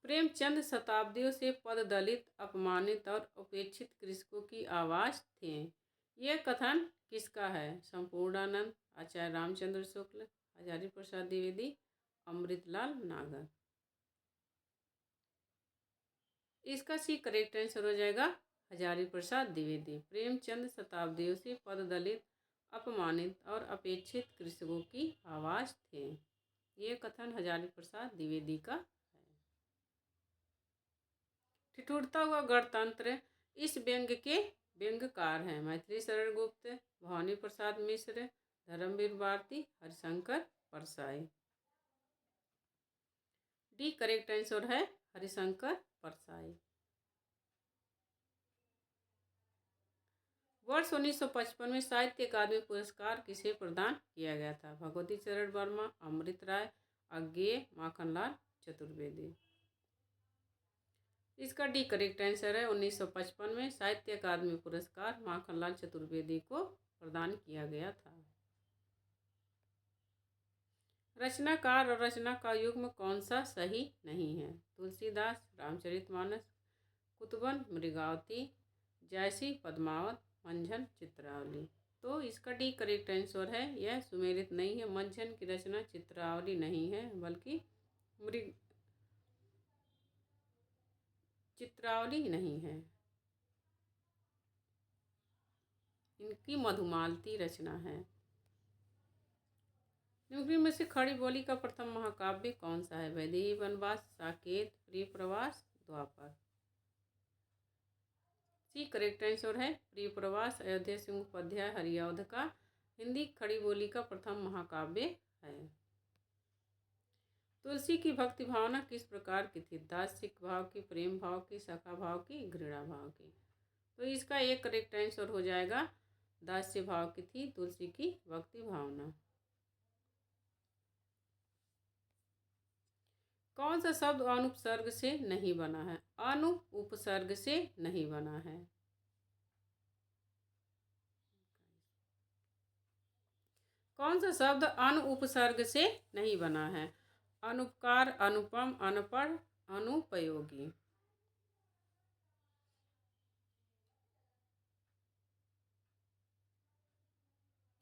प्रेमचंद शताब्दियों से पददलित, अपमानित और उपेक्षित कृषकों की आवाज थे। यह कथन किसका है? संपूर्णानंद, आचार्य रामचंद्र शुक्ल, हजारी प्रसाद द्विवेदी, अमृतलाल नागर। इसका सी करेक्ट आंसर हो जाएगा हजारी प्रसाद द्विवेदी। प्रेमचंद शताब्दियों से पददलित, अपमानित और अपेक्षित कृषकों की आवाज थे। ये कथन हजारी प्रसाद द्विवेदी का है। ठिठुरता हुआ गणतंत्र इस व्यंग्य के व्यंग्यकार हैं? Maithili Sharan Gupt, Bhawani Prasad Mishra, Dharamvir Bharati, Harishankar Parsai. D correct answer है हरिशंकर परसाई। वर्ष 1955 में साहित्य अकादमी पुरस्कार किसे प्रदान किया गया था? भगवती चरण वर्मा, अमृत राय, अज्ञेय, माखनलाल चतुर्वेदी। इसका डी करेक्ट आंसर है 1955 में साहित्य अकादमी पुरस्कार माखनलाल चतुर्वेदी को प्रदान किया गया था। रचनाकार और रचना का युग्म कौन सा सही नहीं है? तुलसीदास, रामचरितमानस, कुतुबन मृगावती, जयसी पद्मावत, मंझन चित्रावली। तो इसका डी करेक्ट आंसर है यह सुमेलित नहीं है। मंझन की रचना चित्रावली नहीं है बल्कि चित्रावली नहीं है, इनकी मधुमालती रचना है। निम्न में से खड़ी बोली का प्रथम महाकाव्य कौन सा है? वैदेही वनवास, साकेत, प्रिय प्रवास, द्वापर। सी करेक्ट आंसर है प्रिय प्रवास। अयोध्या सिंह उपाध्याय हरिऔध का हिंदी खड़ी बोली का प्रथम महाकाव्य है। तुलसी की भक्ति भावना किस प्रकार की थी? दास्यिक भाव की, प्रेम भाव की, सखा भाव की, घृणा भाव की। तो इसका एक करेक्ट आंसर हो जाएगा दास्य भाव की थी तुलसी की भक्ति भावना। कौन सा शब्द अनुपसर्ग से नहीं बना है? अनुपसर्ग से नहीं बना है। कौन सा शब्द अनुपसर्ग से नहीं बना है? अनुपकार, अनुपम, अनपढ़, अनुपयोगी।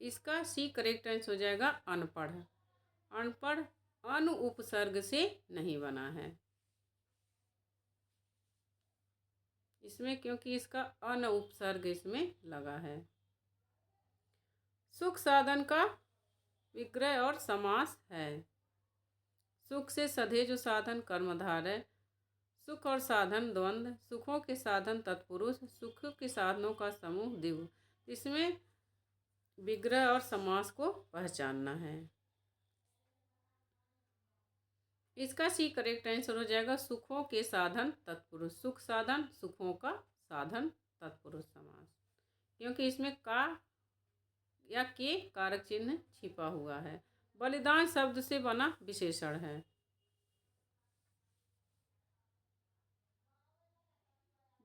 इसका सी करेक्ट आंसर हो जाएगा अनपढ़। अनपढ़ अनुपसर्ग से नहीं बना है इसमें, क्योंकि इसका अनुपसर्ग इसमें लगा है। सुख साधन का विग्रह और समास है। सुख से सधे जो साधन कर्मधार है। सुख और साधन द्वंद्व, सुखों के साधन तत्पुरुष, सुख के साधनों का समूह दिव्य। इसमें विग्रह और समास को पहचानना है। इसका सी करेक्ट आंसर हो जाएगा सुखों के साधन तत्पुरुष। सुख साधन, सुखों का साधन तत्पुरुष समास, क्योंकि इसमें का या के कारक चिन्ह छिपा हुआ है। बलिदान शब्द से बना विशेषण है।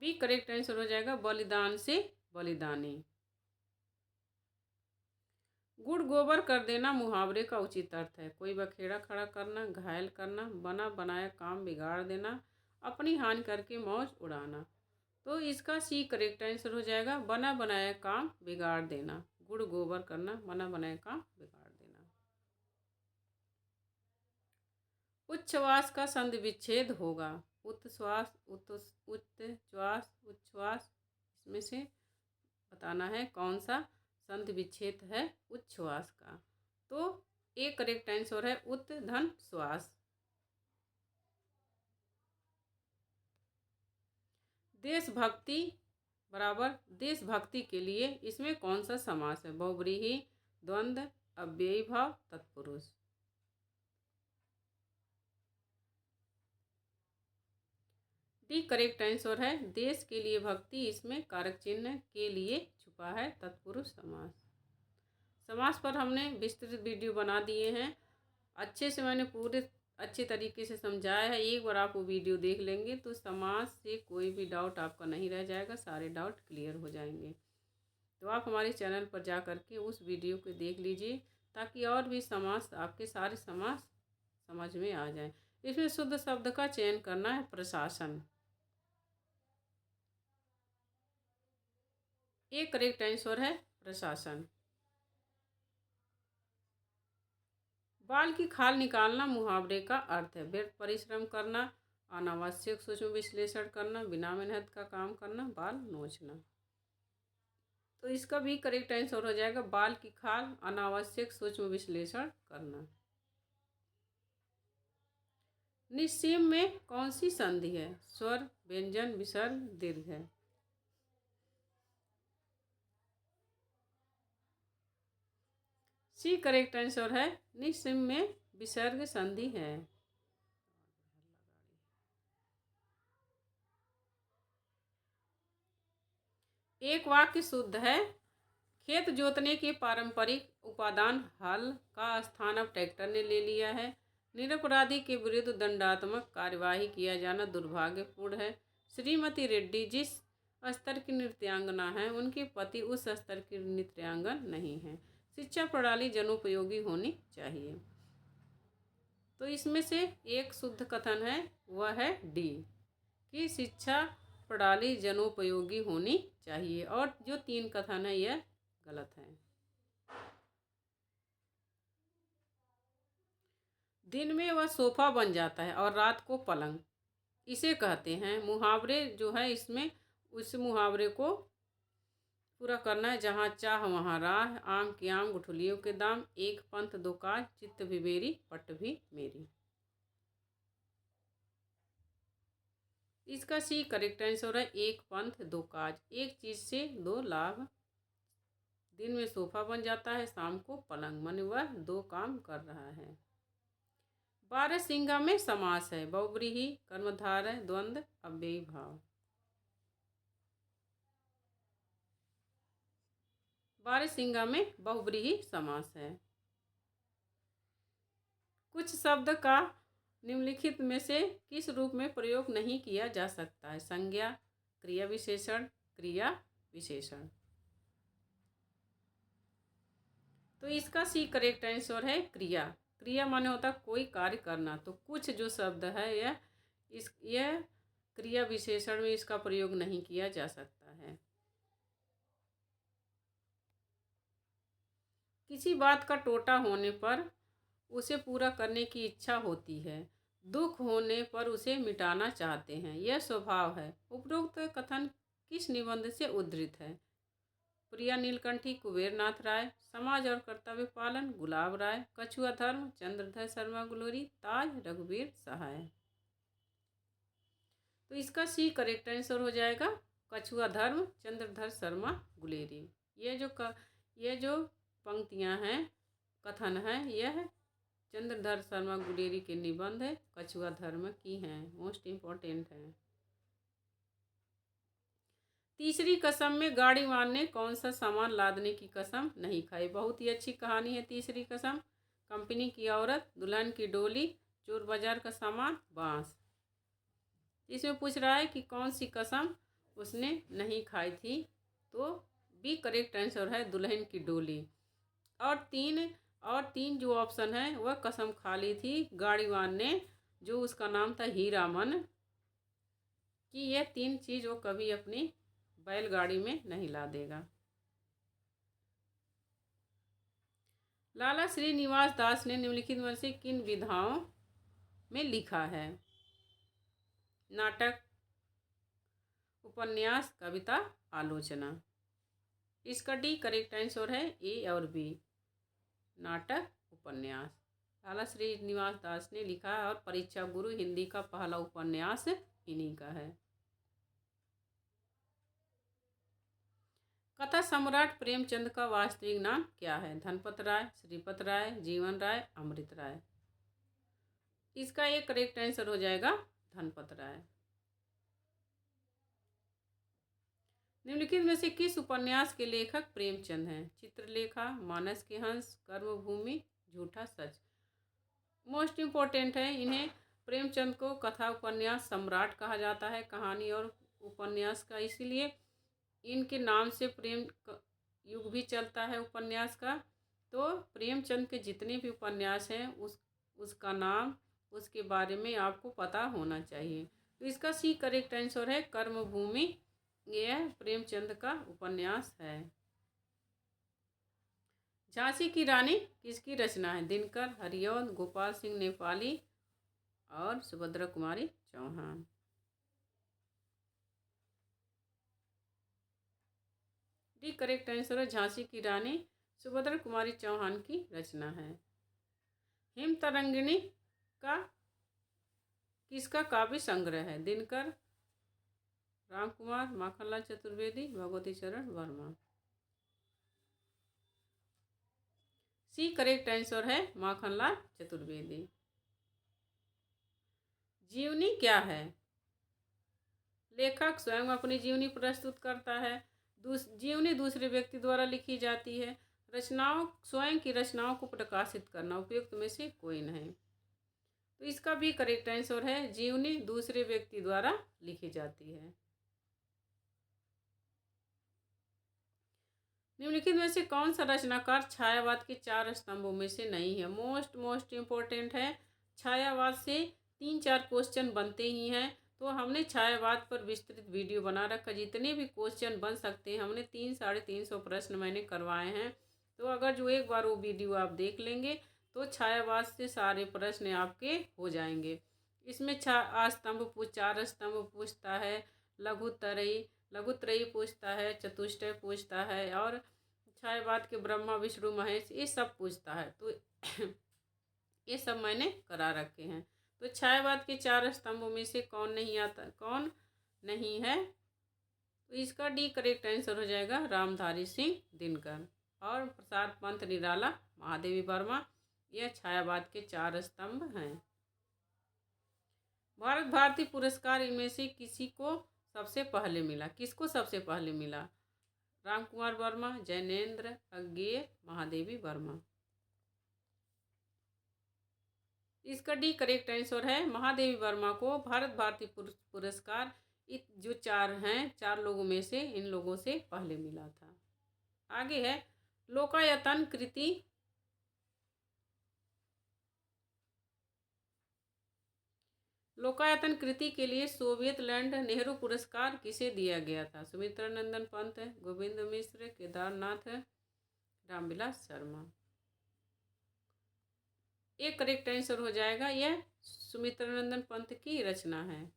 बी करेक्ट आंसर हो जाएगा बलिदान से बलिदानी। गुड़ गोबर कर देना मुहावरे का उचित अर्थ है। कोई बखेड़ा खड़ा करना, घायल करना, बना बनाया काम बिगाड़ देना, अपनी हानि करके मौज उड़ाना। तो इसका सी करेक्ट आंसर हो जाएगा बना बनाया काम बिगाड़ देना। गुड़ गोबर करना, बना बनाया काम बिगाड़ देना। उच्छ्वास का संधि विच्छेद होगा। उत्श्वास, उच्छ्वास, उच्छ्वास, इसमें से बताना है कौन सा संधि विच्छेद है उच्छ्वास का। तो एक करेक्ट आंसर है उत् धन श्वास। देशभक्ति बराबर देशभक्ति के लिए इसमें कौन सा समास है? बहुव्रीहि, द्वंद्व, अव्ययी भाव, तत्पुरुष। डी करेक्ट आंसर है देश के लिए भक्ति, इसमें कारक चिन्ह के लिए छुपा है तत्पुरुष समास। समास पर हमने विस्तृत वीडियो बना दिए हैं, अच्छे से मैंने पूरे अच्छे तरीके से समझाया है। एक बार आप वो वीडियो देख लेंगे तो समास से कोई भी डाउट आपका नहीं रह जाएगा, सारे डाउट क्लियर हो जाएंगे। तो आप हमारे चैनल पर जा कर के उस वीडियो को देख लीजिए ताकि और भी समास आपके सारे समास समझ में आ जाए। इसमें शुद्ध शब्द का चयन करना है प्रशासन। एक करेक्ट आंसर है प्रशासन। बाल की खाल निकालना मुहावरे का अर्थ है। व्यर्थ परिश्रम करना, अनावश्यक सूक्ष्म विश्लेषण करना, बिना मेहनत का काम करना, बाल नोचना। तो इसका भी करेक्ट आंसर हो जाएगा बाल की खाल, अनावश्यक सूक्ष्म विश्लेषण करना। निस्सीम में कौन सी संधि है? स्वर, व्यंजन, विसर्ग, दीर्घ है। सी करेक्ट आंसर है निस्सीम में विसर्ग संधि है। एक वाक्य शुद्ध है। खेत जोतने के पारंपरिक उपादान हल का स्थान अब ट्रैक्टर ने ले लिया है। निरपराधी के विरुद्ध दंडात्मक कार्यवाही किया जाना दुर्भाग्यपूर्ण है। श्रीमती रेड्डी जिस स्तर की नृत्यांगना है उनके पति उस स्तर की नृत्यांगन नहीं है। शिक्षा प्रणाली जनोपयोगी होनी चाहिए। तो इसमें से एक शुद्ध कथन है वह है डी कि शिक्षा प्रणाली जनोपयोगी होनी चाहिए, और जो तीन कथन है यह गलत है। दिन में वह सोफा बन जाता है और रात को पलंग, इसे कहते हैं। मुहावरे जो है इसमें उस मुहावरे को पूरा करना है। जहाँ चाह वहाँ राह, आम के आम गुठलियों के दाम, एक पंथ दो काज, चित्त भी मेरी पट भी मेरी। इसका सी करेक्ट आंसर है एक पंथ दो काज, एक चीज से दो लाभ। दिन में सोफा बन जाता है, शाम को पलंग, माने वह दो काम कर रहा है। बारहसिंगा में समास है। बहुव्रीहि, कर्मधारय, द्वंद्व, अव्ययी भाव। बारहसिंगा में बहुव्रीहि समास है। कुछ शब्द का निम्नलिखित में से किस रूप में प्रयोग नहीं किया जा सकता है? संज्ञा, क्रिया विशेषण, क्रिया विशेषण। तो इसका सी करेक्ट आंसर है क्रिया। क्रिया माने होता है कोई कार्य करना। तो कुछ जो शब्द है यह क्रिया विशेषण में इसका प्रयोग नहीं किया जा सकता है। किसी बात का टोटा होने पर उसे पूरा करने की इच्छा होती है, दुख होने पर उसे मिटाना चाहते हैं, यह स्वभाव है। उपरोक्त कथन किस निबंध से उद्धृत है? प्रिया नीलकंठी, कुबेरनाथ राय, समाज और कर्तव्य पालन, गुलाब राय, कछुआ धर्म, चंद्रधर शर्मा गुलेरी, ताज, रघुवीर सहाय। तो इसका सी करेक्ट आंसर हो जाएगा कछुआ धर्म, चंद्रधर शर्मा गुलेरी। ये जो पंक्तियां हैं, कथन है, यह चंद्रधर शर्मा गुलेरी के निबंध है, कछुआ धर्म की हैं, मोस्ट इम्पोर्टेंट है। तीसरी कसम में गाड़ीवान ने कौन सा सामान लादने की कसम नहीं खाई? बहुत ही अच्छी कहानी है तीसरी कसम। कंपनी की औरत, दुल्हन की डोली, चोर बाजार का सामान, बांस। इसमें पूछ रहा है कि कौन सी कसम उसने नहीं खाई थी। तो बी करेक्ट आंसर है दुल्हन की डोली। और तीन जो ऑप्शन है वह कसम खा ली थी गाड़ीवान ने, जो उसका नाम था हीरामन, कि यह तीन चीज़ वो कभी अपनी बैलगाड़ी में नहीं ला देगा। लाला श्रीनिवास दास ने निम्नलिखित में से किन विधाओं में लिखा है? नाटक, उपन्यास, कविता, आलोचना। इसका डी करेक्ट आंसर है ए और बी, नाटक, उपन्यास। लाला श्रीनिवास दास ने लिखा है और परीक्षा गुरु हिंदी का पहला उपन्यास इन्हीं का है। कथा सम्राट प्रेमचंद का वास्तविक नाम क्या है? धनपत राय, श्रीपत राय, जीवन राय, अमृत राय। इसका एक करेक्ट आंसर हो जाएगा धनपत राय। निम्नलिखित में से किस उपन्यास के लेखक प्रेमचंद हैं? चित्रलेखा, मानस के हंस, कर्मभूमि, झूठा सच। मोस्ट इम्पोर्टेंट है, इन्हें प्रेमचंद को कथा उपन्यास सम्राट कहा जाता है, कहानी और उपन्यास का, इसीलिए इनके नाम से प्रेम युग भी चलता है उपन्यास का। तो प्रेमचंद के जितने भी उपन्यास हैं उसका नाम, उसके बारे में आपको पता होना चाहिए। तो इसका सी करेक्ट आंसर है कर्मभूमि, यह प्रेमचंद का उपन्यास है। झांसी की रानी किसकी रचना है? दिनकर, हरिऔध, गोपाल सिंह नेपाली और Subhadra Kumari Chauhan. D correct answer है झांसी की रानी सुभद्रा कुमारी चौहान की रचना है। हिमतरंगिणी का किसका काव्य संग्रह है? दिनकर, रामकुमार, माखनलाल चतुर्वेदी, भगवती चरण वर्मा। सी करेक्ट आंसर है माखनलाल चतुर्वेदी। जीवनी क्या है? लेखक स्वयं अपनी जीवनी प्रस्तुत करता है। जीवनी दूसरे व्यक्ति द्वारा लिखी जाती है। रचनाओं, स्वयं की रचनाओं को प्रकाशित करना, उपयुक्त में से कोई नहीं। तो इसका भी करेक्ट आंसर है जीवनी दूसरे व्यक्ति द्वारा लिखी जाती है। निम्नलिखित में से कौन सा रचनाकार छायावाद के 4 स्तंभों में से नहीं है? मोस्ट इम्पोर्टेंट है। छायावाद से 3-4 क्वेश्चन बनते ही हैं, तो हमने छायावाद पर विस्तृत वीडियो बना रखा। जितने भी क्वेश्चन बन सकते हैं हमने 300-350 प्रश्न मैंने करवाए हैं। तो अगर जो एक बार वो वीडियो आप देख लेंगे तो छायावाद से सारे प्रश्न आपके हो जाएंगे। इसमें 4 स्तंभ पूछता है, लघुत्रयी पूछता है, चतुष्टय पूछता है और छायावाद के ब्रह्मा विष्णु महेश ये सब पूछता है। तो ये सब मैंने करा रखे हैं। तो छायावाद के 4 स्तंभों में से कौन नहीं आता, कौन नहीं है? तो इसका डी करेक्ट आंसर हो जाएगा रामधारी सिंह दिनकर और प्रसाद पंत निराला, महादेवी वर्मा। यह छायावाद के 4 स्तंभ हैं। भारत भारती पुरस्कार इनमें से किसी को सबसे पहले मिला? किसको सबसे पहले मिला? रामकुमार वर्मा, जैनेन्द्र अज्ञेय, महादेवी वर्मा। इसका डी करेक्ट आंसर है महादेवी वर्मा को भारत भारती पुरस्कार जो 4 हैं, 4 लोगों में से इन लोगों से पहले मिला था। आगे है लोकायतन कृति। लोकायतन कृति के लिए सोवियत लैंड नेहरू पुरस्कार किसे दिया गया था? सुमित्रानंदन पंत, गोविंद मिश्र, केदारनाथ, रामविलास शर्मा। एक करेक्ट आंसर हो जाएगा, यह सुमित्रानंदन पंत की रचना है।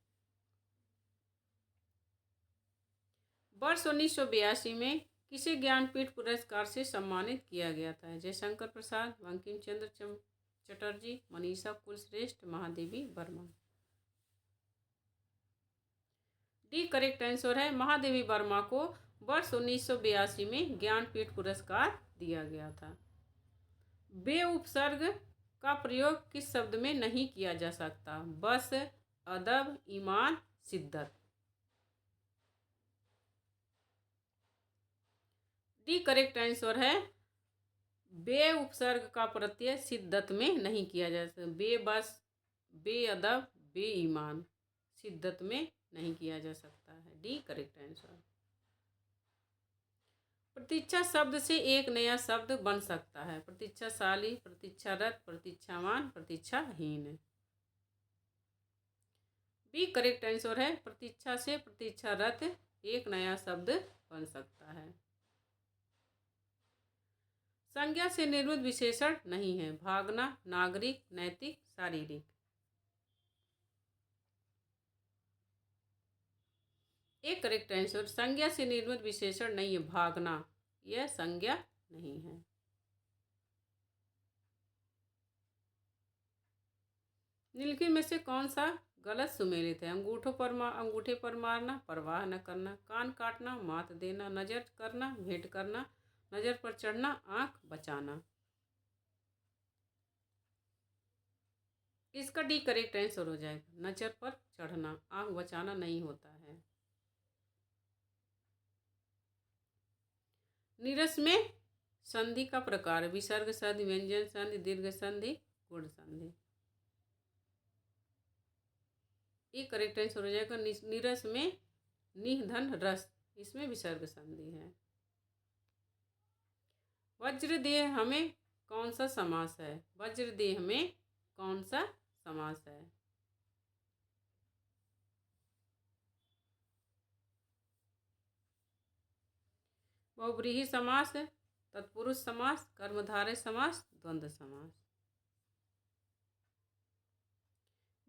वर्ष 1982 में किसे ज्ञानपीठ पुरस्कार से सम्मानित किया गया था? Jaishankar Prasad, Bankim Chandra Chatterjee, Manisha Kulshreshtha, Mahadevi Verma. D correct answer है महादेवी वर्मा को वर्ष 1982 में ज्ञानपीठ पुरस्कार दिया गया था। बे उपसर्ग का प्रयोग किस शब्द में नहीं किया जा सकता? बस, अदब, ईमान, शिद्दत। डी करेक्ट आंसर है बे उपसर्ग का प्रत्यय शिद्दत में नहीं किया जा सकता। बेबस, बेअदब, बेईमान, शिद्दत में नहीं किया जा सकता है। D correct answer. प्रतीक्षा शब्द से एक नया शब्द बन सकता है? प्रतीक्षाशाली, प्रतीक्षारत, प्रतीक्षावान, प्रतीक्षाहीन। बी करेक्ट आंसर है प्रतीक्षा से प्रतीक्षारत एक नया शब्द बन सकता है। संज्ञा से निर्मित विशेषण नहीं है? भागना, नागरिक, नैतिक, शारीरिक। एक करेक्ट आंसर, संज्ञा से निर्मित विशेषण नहीं है भागना, यह संज्ञा नहीं है। निम्नलिखित में से कौन सा गलत सुमेलित है? अंगूठे पर मारना, परवाह न करना, कान काटना, मात देना, नजर करना, भेंट करना, नजर पर चढ़ना, आंख बचाना। इसका डी करेक्ट आंसर हो जाएगा। नजर पर चढ़ना, आंख बचाना नहीं होता है। नीरस में संधि का प्रकार, विसर्ग संधि, व्यंजन संधि, दीर्घ संधि, गुण संधि। ये करेक्ट आंसर हो जाएगा। नीरस में निह धन रस, इसमें विसर्ग संधि है। वज्रदेह में कौन सा समास है? वज्रदेह में कौन सा समास है? बहुव्रीहि समास, तत्पुरुष समास, कर्मधारय समास, द्वंद्व समास।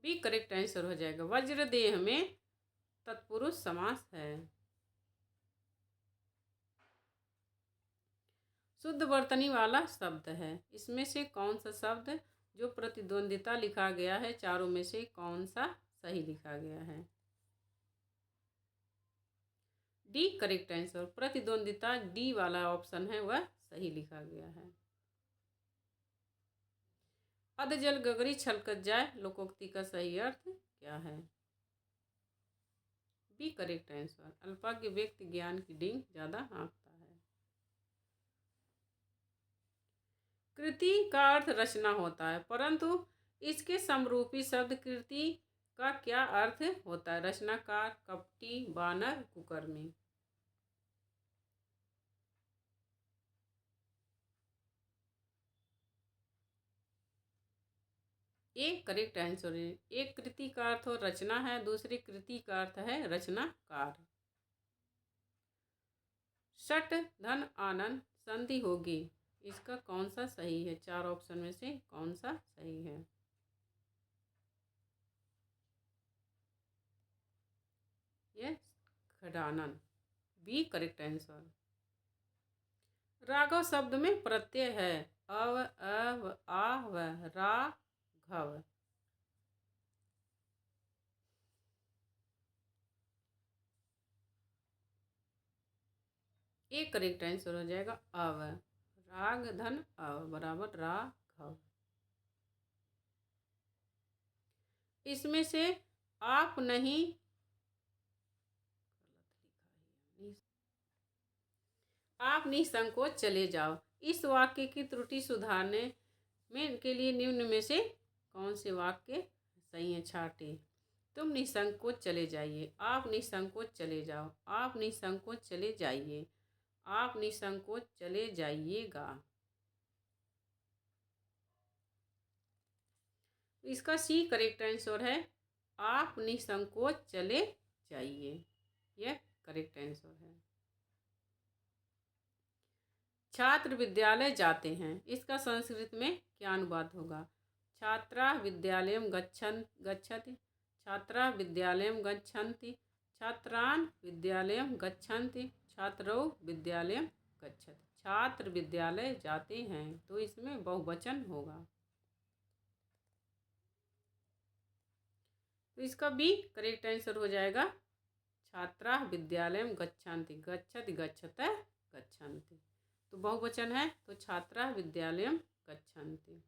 बी करेक्ट आंसर हो जाएगा। वज्रदेह में तत्पुरुष समास है। शुद्ध वर्तनी वाला शब्द है, इसमें से कौन सा शब्द जो प्रतिद्वंदिता लिखा गया है, चारों में से कौन सा सही लिखा गया है? डी करेक्ट आंसर, प्रतिद्वंदिता डी वाला ऑप्शन है वह सही लिखा गया है। अध जल गगरी छलकत जाए, लोकोक्ति का सही अर्थ क्या है? बी करेक्ट आंसर, अल्पज्ञ व्यक्ति ज्ञान की डींग ज्यादा हाँकता है। कृति का अर्थ रचना होता है, परंतु इसके समरूपी शब्द कृति का क्या अर्थ होता है? रचनाकार, कपटी, बानर, कुकर्मी। एक करेक्ट आंसर है। एक कृति का अर्थ और रचना है, दूसरी कृति का अर्थ है रचनाकार। षट धन आनंद संधि होगी, इसका कौन सा सही है? चार ऑप्शन में से कौन सा सही है? यह खडानन, बी करेक्ट आंसर। राघव शब्द में प्रत्यय है, अव, अव, आव, राघव। एक करेक्ट आंसर हो जाएगा अव, राग धन अव बराबर राघव। इसमें से आप नहीं, आप निसंकोच चले जाओ, इस वाक्य की त्रुटि सुधारने में के लिए निम्न में से कौन से वाक्य सही है? छाटे, तुम निसंकोच चले जाइए, आप निसंकोच चले जाओ, आप निसंकोच चले जाइए, आप निसंकोच चले जाइएगा। इसका सी करेक्ट आंसर है, आप निसंकोच चले जाइए, यह करेक्ट आंसर है। छात्र विद्यालय जाते हैं, इसका संस्कृत में क्या अनुवाद होगा? छात्रा विद्यालयं गच्छति, छात्रा विद्यालयं गच्छन्ति, छात्रान् विद्यालयं गच्छन्ति, छात्रौ विद्यालयं गच्छति। छात्र विद्यालय जाते हैं, तो इसमें बहुवचन होगा। तो इसका बी करेक्ट आंसर हो जाएगा। छात्रा विद्यालयं गच्छन्ति, गच्छति गच्छतः गच्छन्ति, तो बहुवचन है, तो छात्रा विद्यालयं गच्छन्ति।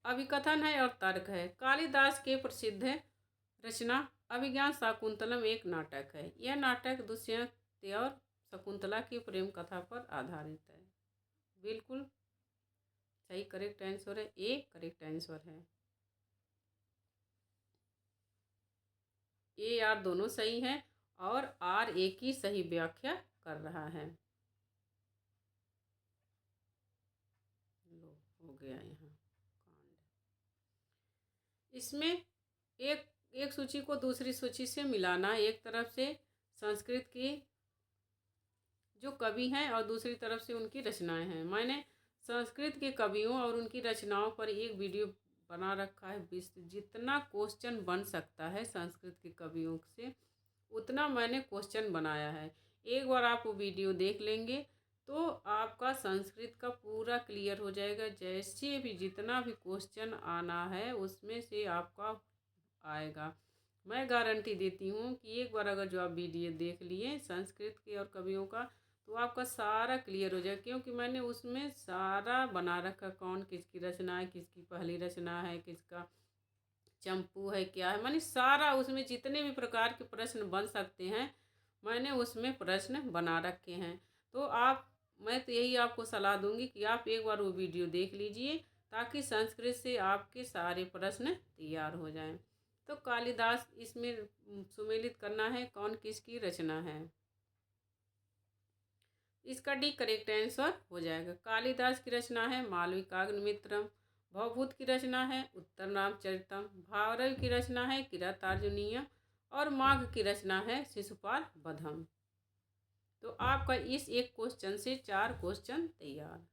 अभिकथन है और तर्क है। कालिदास के प्रसिद्ध रचना अभिज्ञान शाकुंतलम एक नाटक है। यह नाटक दुष्यंत और शकुंतला की प्रेम कथा पर आधारित है। बिल्कुल सही करेक्ट आंसर है, ए करेक्ट आंसर है। ए आर दोनों सही हैं और आर ए की सही व्याख्या कर रहा है। लो हो गया यहाँ कांड। इसमें एक सूची को दूसरी सूची से मिलाना, एक तरफ से संस्कृत की जो कवि हैं और दूसरी तरफ से उनकी रचनाएं हैं। मैंने संस्कृत के कवियों और उनकी रचनाओं पर एक वीडियो बना रखा है। विश्व जितना क्वेश्चन बन सकता है संस्कृत के कवियों से उतना मैंने क्वेश्चन बनाया है। एक बार आप वो वीडियो देख लेंगे तो आपका संस्कृत का पूरा क्लियर हो जाएगा। जैसे भी जितना भी क्वेश्चन आना है उसमें से आपका आएगा। मैं गारंटी देती हूँ कि एक बार अगर जो आप वीडियो देख लिए संस्कृत के और कवियों का तो आपका सारा क्लियर हो जाएगा, क्योंकि मैंने उसमें सारा बना रखा, कौन किसकी रचना है, किसकी पहली रचना है, किसका चंपू है, क्या है, मैंने सारा उसमें जितने भी प्रकार के प्रश्न बन सकते हैं मैंने उसमें प्रश्न बना रखे हैं। तो मैं तो यही आपको सलाह दूंगी कि आप एक बार वो वीडियो देख लीजिए ताकि संस्कृत से आपके सारे प्रश्न तैयार हो जाएं। तो कालिदास इसमें सुमेलित करना है कौन किसकी रचना है। इसका डी करेक्ट आंसर हो जाएगा। कालिदास की रचना है मालविकाग्निमित्रम, भवभूत की रचना है उत्तम रामचरितम, भारवी की रचना है किरातार्जुनीयम और माघ की रचना है शिशुपाल वधम। तो आपका इस एक क्वेश्चन से 4 क्वेश्चन तैयार।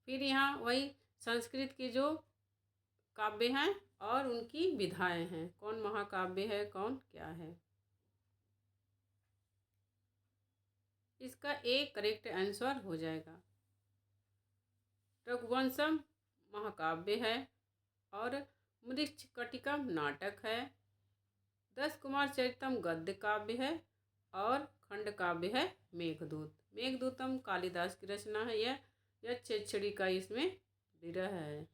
फिर यहाँ वही संस्कृत के जो काव्य हैं और उनकी विधाएं हैं, कौन महाकाव्य है कौन क्या है। इसका एक करेक्ट आंसर हो जाएगा। रघुवंशम महाकाव्य है और मृच्छकटिकम नाटक है। 10 कुमार चरितम गद्य काव्य है और खंड काव्य है मेघदूत। मेघदूतम कालिदास की रचना है। यह छेछड़ी का इसमें विरह है।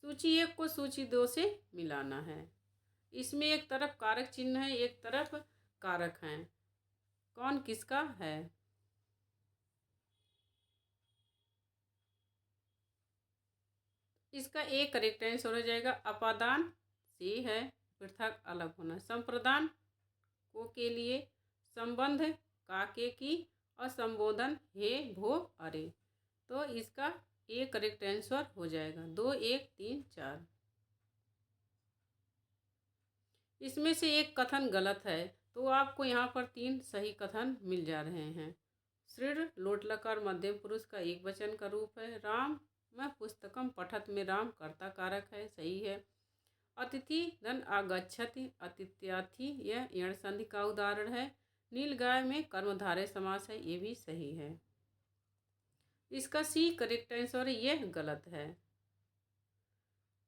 सूची 1 को सूची 2 से मिलाना है। इसमें एक तरफ कारक चिन्ह है, एक तरफ कारक हैं, कौन किसका है। इसका एक करेक्ट आंसर हो जाएगा। अपादान से है पृथक अलग होना, संप्रदान को के लिए, संबंध काके की और संबोधन हे भो अरे। तो इसका एक करेक्ट आंसर हो जाएगा। 2 1 3 4। इसमें से एक कथन गलत है तो आपको यहाँ पर 3 सही कथन मिल जा रहे हैं। श्रीर लोटलकार मध्यम पुरुष का एक वचन का रूप है। राम में पुस्तकम पठत में राम कर्ता कारक है, सही है। अतिथि धन आगच्छति अतिथ्याथि यह यण संधि का उदाहरण है। नीलगाय में कर्मधारय समास है, ये भी सही है। इसका सी करेक्ट आंसर है, यह गलत है।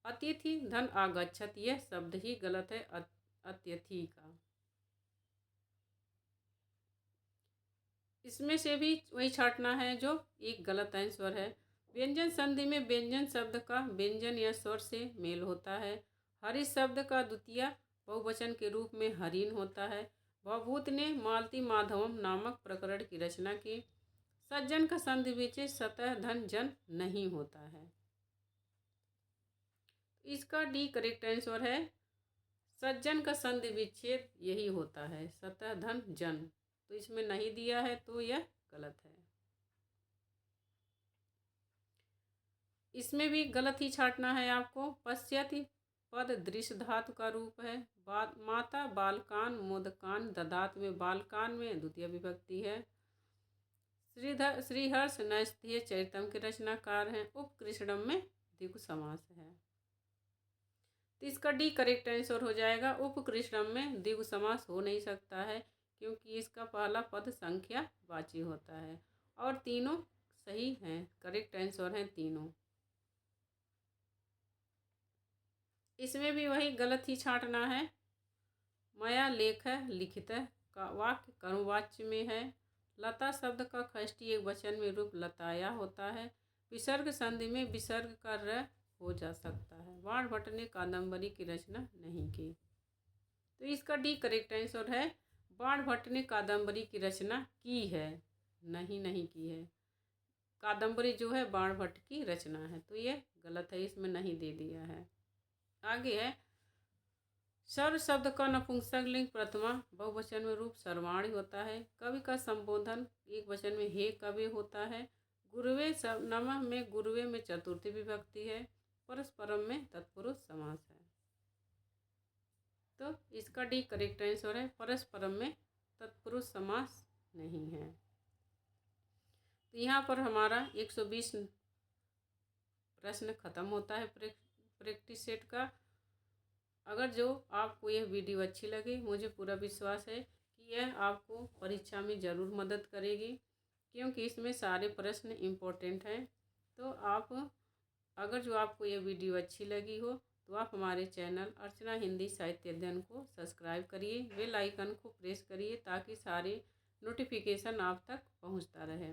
अतिथि धन आगच्छति यह शब्द ही गलत है अतिथि का। इसमें से भी वही छांटना है जो एक गलत आंसर है। व्यंजन संधि में व्यंजन शब्द का व्यंजन या स्वर से मेल होता है। हरित शब्द का द्वितीय बहुवचन के रूप में हरिण होता है। भवभूत ने मालती माधवम नामक प्रकरण की रचना की। सज्जन का संधि विच्छेद सतह धन जन नहीं होता है। इसका डी करेक्ट आंसर है। सज्जन का संधि विच्छेद यही होता है, सतह धन जन, तो इसमें नहीं दिया है तो यह गलत है। इसमें भी गलत ही छांटना है आपको। पश्यति पद दृश्य धातु का रूप है। माता बालकान मोदकान ददात में बालकान में द्वितीय विभक्ति है। श्रीहर्ष नैष्ठिय चरितम के रचनाकार हैं। उपकृष्णम में द्विगु समास है। तो इसका डी करेक्ट आंसर हो जाएगा। उपकृष्णम में द्विगु समास हो नहीं सकता है क्योंकि इसका पहला पद संख्या वाची होता है और तीनों सही हैं, करेक्ट आंसर हैं तीनों। इसमें भी वही गलत ही छांटना है। मया लेख लिखित का वाक्य कर्मवाच्य में है। लता शब्द का षष्ठी एक वचन में रूप लताया होता है। विसर्ग संधि में विसर्ग का र हो जा सकता है। बाणभट्ट ने कादम्बरी की रचना नहीं की, तो इसका डी करेक्ट आंसर है। बाणभट्ट ने कादम्बरी की रचना की है, नहीं की है। कादम्बरी जो है बाणभट्ट की रचना है, तो ये गलत है, इसमें नहीं दे दिया है। आगे है सर्व शब्द का नपुंसक लिंग प्रथमा बहुवचन में रूप सर्वाणी होता है। कवि का संबोधन एक वचन में हे कवि होता है। गुरुवे नमः में गुरुवे में चतुर्थी विभक्ति है। परस्परम में तत्पुरुष समास है। तो इसका डी करेक्ट आंसर है। परस्परम में तत्पुरुष समास नहीं है। तो यहाँ पर हमारा 120 प्रश्न खत्म होता है प्रैक्टिस सेट का। अगर जो आपको यह वीडियो अच्छी लगे, मुझे पूरा विश्वास है कि यह आपको परीक्षा में ज़रूर मदद करेगी, क्योंकि इसमें सारे प्रश्न इम्पोर्टेंट हैं। तो आप अगर जो आपको यह वीडियो अच्छी लगी हो तो आप हमारे चैनल अर्चना हिंदी साहित्य अध्ययन को सब्सक्राइब करिए, बेल आइकन को प्रेस करिए ताकि सारे नोटिफिकेशन आप तक पहुंचता रहे।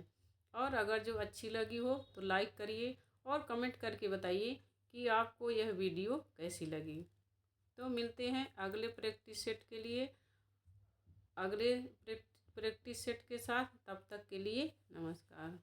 और अगर जो अच्छी लगी हो तो लाइक करिए और कमेंट करके बताइए कि आपको यह वीडियो कैसी लगी। तो मिलते हैं अगले प्रैक्टिस सेट के लिए, अगले प्रैक्टिस सेट के साथ। तब तक के लिए नमस्कार।